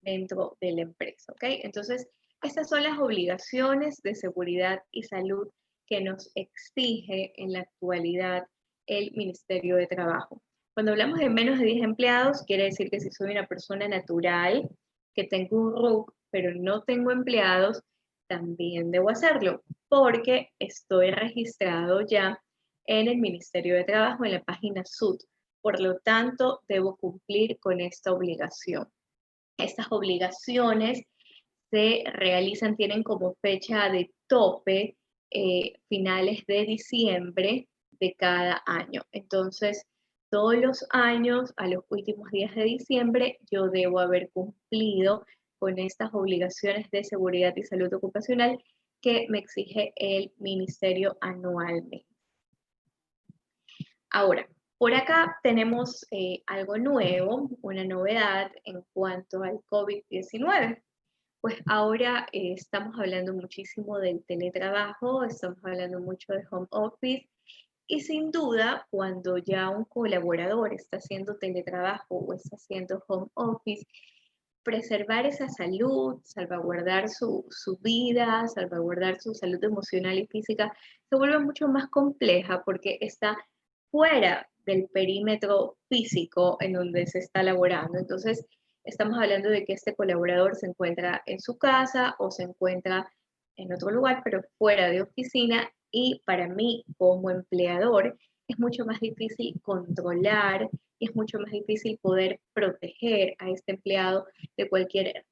dentro de la empresa, ¿ok? Entonces, estas son las obligaciones de seguridad y salud que nos exige en la actualidad el Ministerio de Trabajo. Cuando hablamos de menos de 10 empleados, quiere decir que si soy una persona natural, que tengo un RUC, pero no tengo empleados, también debo hacerlo, porque estoy registrado ya en el Ministerio de Trabajo, en la página SUT. Por lo tanto, debo cumplir con esta obligación. Estas obligaciones se realizan, tienen como fecha de tope finales de diciembre de cada año. Entonces, todos los años, a los últimos días de diciembre, yo debo haber cumplido con estas obligaciones de seguridad y salud ocupacional que me exige el ministerio anualmente. Ahora, por acá tenemos algo nuevo, una novedad en cuanto al COVID-19. Pues ahora estamos hablando muchísimo del teletrabajo, estamos hablando mucho de home office y sin duda cuando ya un colaborador está haciendo teletrabajo o está haciendo home office, preservar esa salud, salvaguardar su vida, salvaguardar su salud emocional y física se vuelve mucho más compleja porque está fuera del perímetro físico en donde se está laborando. Entonces, estamos hablando de que este colaborador se encuentra en su casa o se encuentra en otro lugar, pero fuera de oficina, y para mí como empleador es mucho más difícil controlar y es mucho más difícil poder proteger a este empleado de cualquier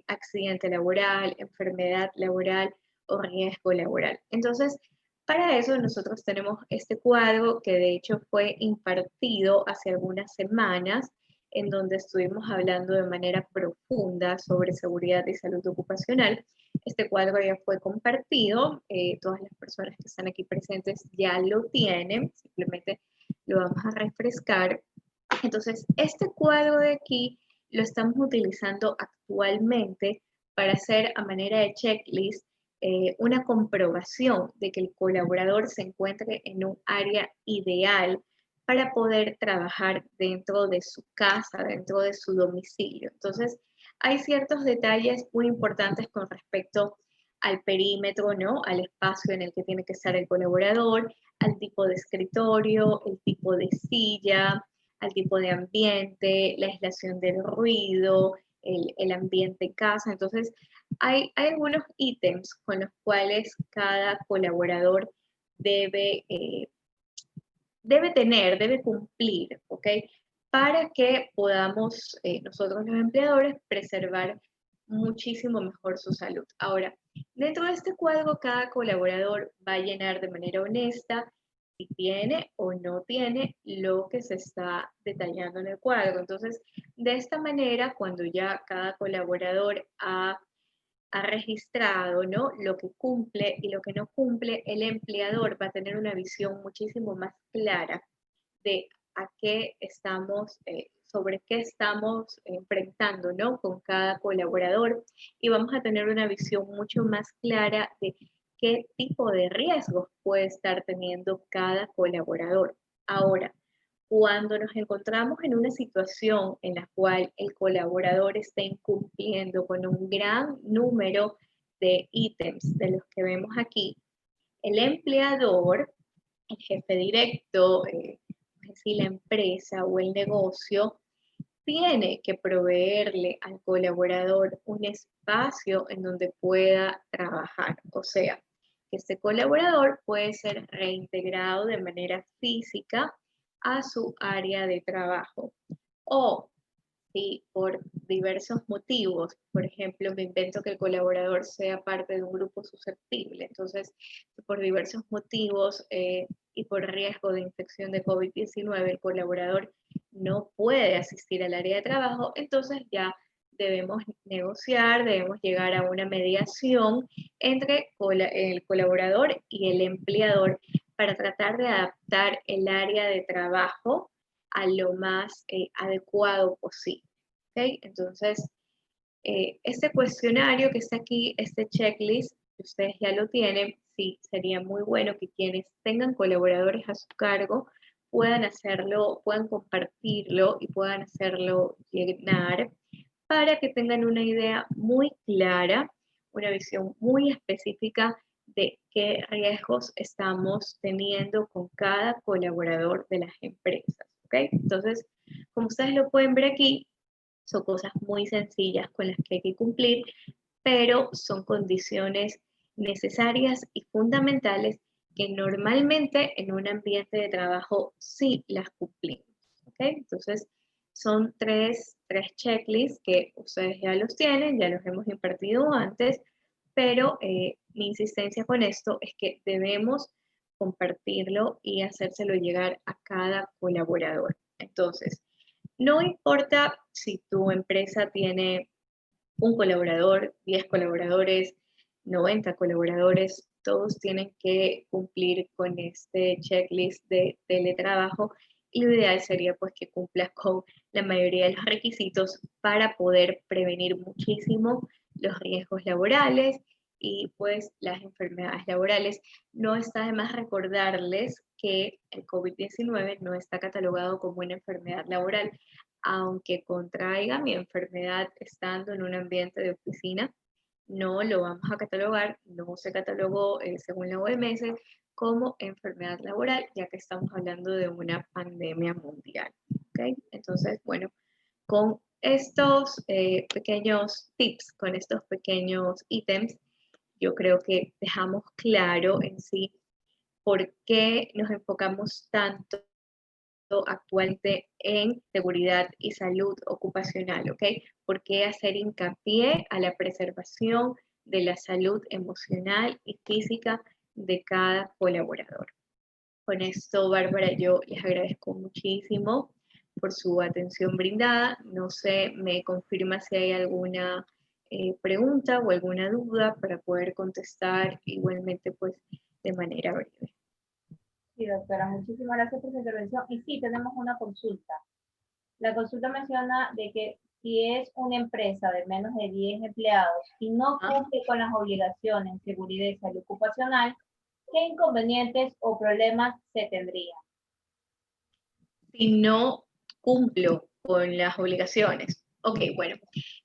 accidente laboral, enfermedad laboral o riesgo laboral. Entonces, para eso nosotros tenemos este cuadro que de hecho fue impartido hace algunas semanas, en donde estuvimos hablando de manera profunda sobre seguridad y salud ocupacional. Este cuadro ya fue compartido, todas las personas que están aquí presentes ya lo tienen, simplemente lo vamos a refrescar. Entonces, este cuadro de aquí lo estamos utilizando actualmente para hacer a manera de checklist una comprobación de que el colaborador se encuentre en un área ideal para poder trabajar dentro de su casa, dentro de su domicilio. Entonces, hay ciertos detalles muy importantes con respecto al perímetro, ¿no? Al espacio en el que tiene que estar el colaborador, al tipo de escritorio, el tipo de silla, al tipo de ambiente, la aislación del ruido, el ambiente casa. Entonces, hay algunos ítems con los cuales cada colaborador debe debe cumplir, ¿ok? Para que podamos nosotros los empleadores preservar muchísimo mejor su salud. Ahora, dentro de este cuadro, cada colaborador va a llenar de manera honesta si tiene o no tiene lo que se está detallando en el cuadro. Entonces, de esta manera, cuando ya cada colaborador ha registrado, ¿no? Lo que cumple y lo que no cumple, el empleador va a tener una visión muchísimo más clara de a qué estamos, sobre qué estamos enfrentando, ¿no? Con cada colaborador, y vamos a tener una visión mucho más clara de qué tipo de riesgos puede estar teniendo cada colaborador. Ahora, cuando nos encontramos en una situación en la cual el colaborador está incumpliendo con un gran número de ítems de los que vemos aquí, el empleador, el jefe directo, si la empresa o el negocio, tiene que proveerle al colaborador un espacio en donde pueda trabajar. O sea, que este colaborador puede ser reintegrado de manera física a su área de trabajo. O si por diversos motivos, por ejemplo, me invento que el colaborador sea parte de un grupo susceptible, entonces, por diversos motivos y por riesgo de infección de COVID-19, el colaborador no puede asistir al área de trabajo, entonces ya debemos negociar, debemos llegar a una mediación entre el colaborador y el empleador para tratar de adaptar el área de trabajo a lo más adecuado posible. ¿Okay? Entonces, este cuestionario que está aquí, este checklist, ustedes ya lo tienen, sí sería muy bueno que quienes tengan colaboradores a su cargo puedan hacerlo, puedan compartirlo y puedan hacerlo llenar para que tengan una idea muy clara, una visión muy específica de qué riesgos estamos teniendo con cada colaborador de las empresas, ¿ok? Entonces, como ustedes lo pueden ver aquí, son cosas muy sencillas con las que hay que cumplir, pero son condiciones necesarias y fundamentales que normalmente en un ambiente de trabajo sí las cumplimos, ¿ok? Entonces, son tres checklists que ustedes ya los tienen, ya los hemos impartido antes, pero mi insistencia con esto es que debemos compartirlo y hacérselo llegar a cada colaborador. Entonces, no importa si tu empresa tiene un colaborador, 10 colaboradores, 90 colaboradores, todos tienen que cumplir con este checklist de teletrabajo y lo ideal sería pues que cumplas con la mayoría de los requisitos para poder prevenir muchísimo los riesgos laborales y pues las enfermedades laborales. No está de más recordarles que el COVID-19 no está catalogado como una enfermedad laboral, aunque contraiga mi enfermedad estando en un ambiente de oficina, no lo vamos a catalogar, no se catalogó según la OMS como enfermedad laboral, ya que estamos hablando de una pandemia mundial. ¿Okay? Entonces, bueno, con estos pequeños tips, con estos pequeños ítems, yo creo que dejamos claro en sí por qué nos enfocamos tanto actualmente en seguridad y salud ocupacional, ¿ok? ¿Por qué hacer hincapié a la preservación de la salud emocional y física de cada colaborador? Con esto, Bárbara, yo les agradezco muchísimo por su atención brindada. No sé, me confirma si hay alguna pregunta o alguna duda para poder contestar igualmente pues de manera breve. Sí, doctora, muchísimas gracias por su intervención. Y sí, tenemos una consulta. La consulta menciona de que si es una empresa de menos de 10 empleados y no cumple con las obligaciones de seguridad y salud ocupacional, ¿qué inconvenientes o problemas se tendrían? Si no cumplo con las obligaciones. Ok, bueno.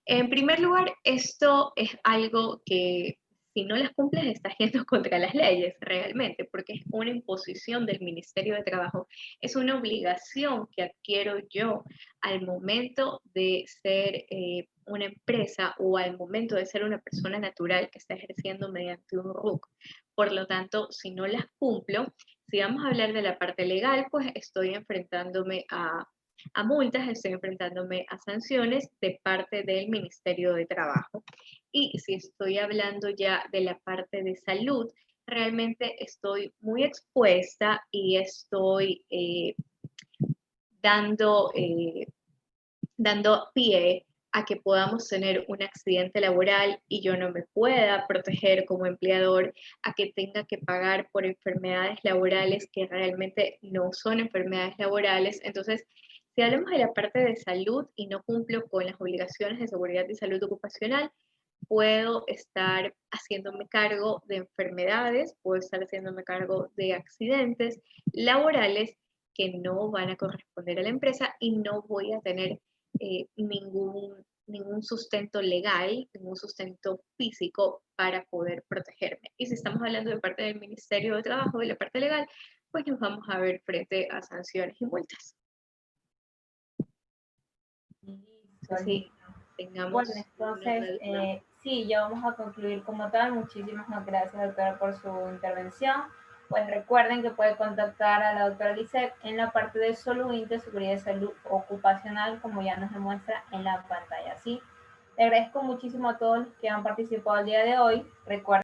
En primer lugar, esto es algo que si no las cumples estás yendo contra las leyes realmente, porque es una imposición del Ministerio de Trabajo, es una obligación que adquiero yo al momento de ser una empresa o al momento de ser una persona natural que está ejerciendo mediante un RUC. Por lo tanto, si no las cumplo, si vamos a hablar de la parte legal, pues estoy enfrentándome a multas, estoy enfrentándome a sanciones de parte del Ministerio de Trabajo. Y si estoy hablando ya de la parte de salud, realmente estoy muy expuesta y estoy dando pie a que podamos tener un accidente laboral y yo no me pueda proteger como empleador, a que tenga que pagar por enfermedades laborales que realmente no son enfermedades laborales. Entonces, si hablamos de la parte de salud y no cumplo con las obligaciones de seguridad y salud ocupacional, puedo estar haciéndome cargo de enfermedades, puedo estar haciéndome cargo de accidentes laborales que no van a corresponder a la empresa y no voy a tener ningún sustento legal, ningún sustento físico para poder protegerme. Y si estamos hablando de parte del Ministerio de Trabajo, de la parte legal, pues nos vamos a ver frente a sanciones y multas. Sí. Tengamos bueno, entonces, sí, ya vamos a concluir como tal. Muchísimas gracias, doctora, por su intervención. Pues recuerden que puede contactar a la doctora Lisette en la parte de Soluinte, Seguridad y Salud Ocupacional, como ya nos demuestra en la pantalla. ¿Sí? Le agradezco muchísimo a todos los que han participado el día de hoy. Recuerden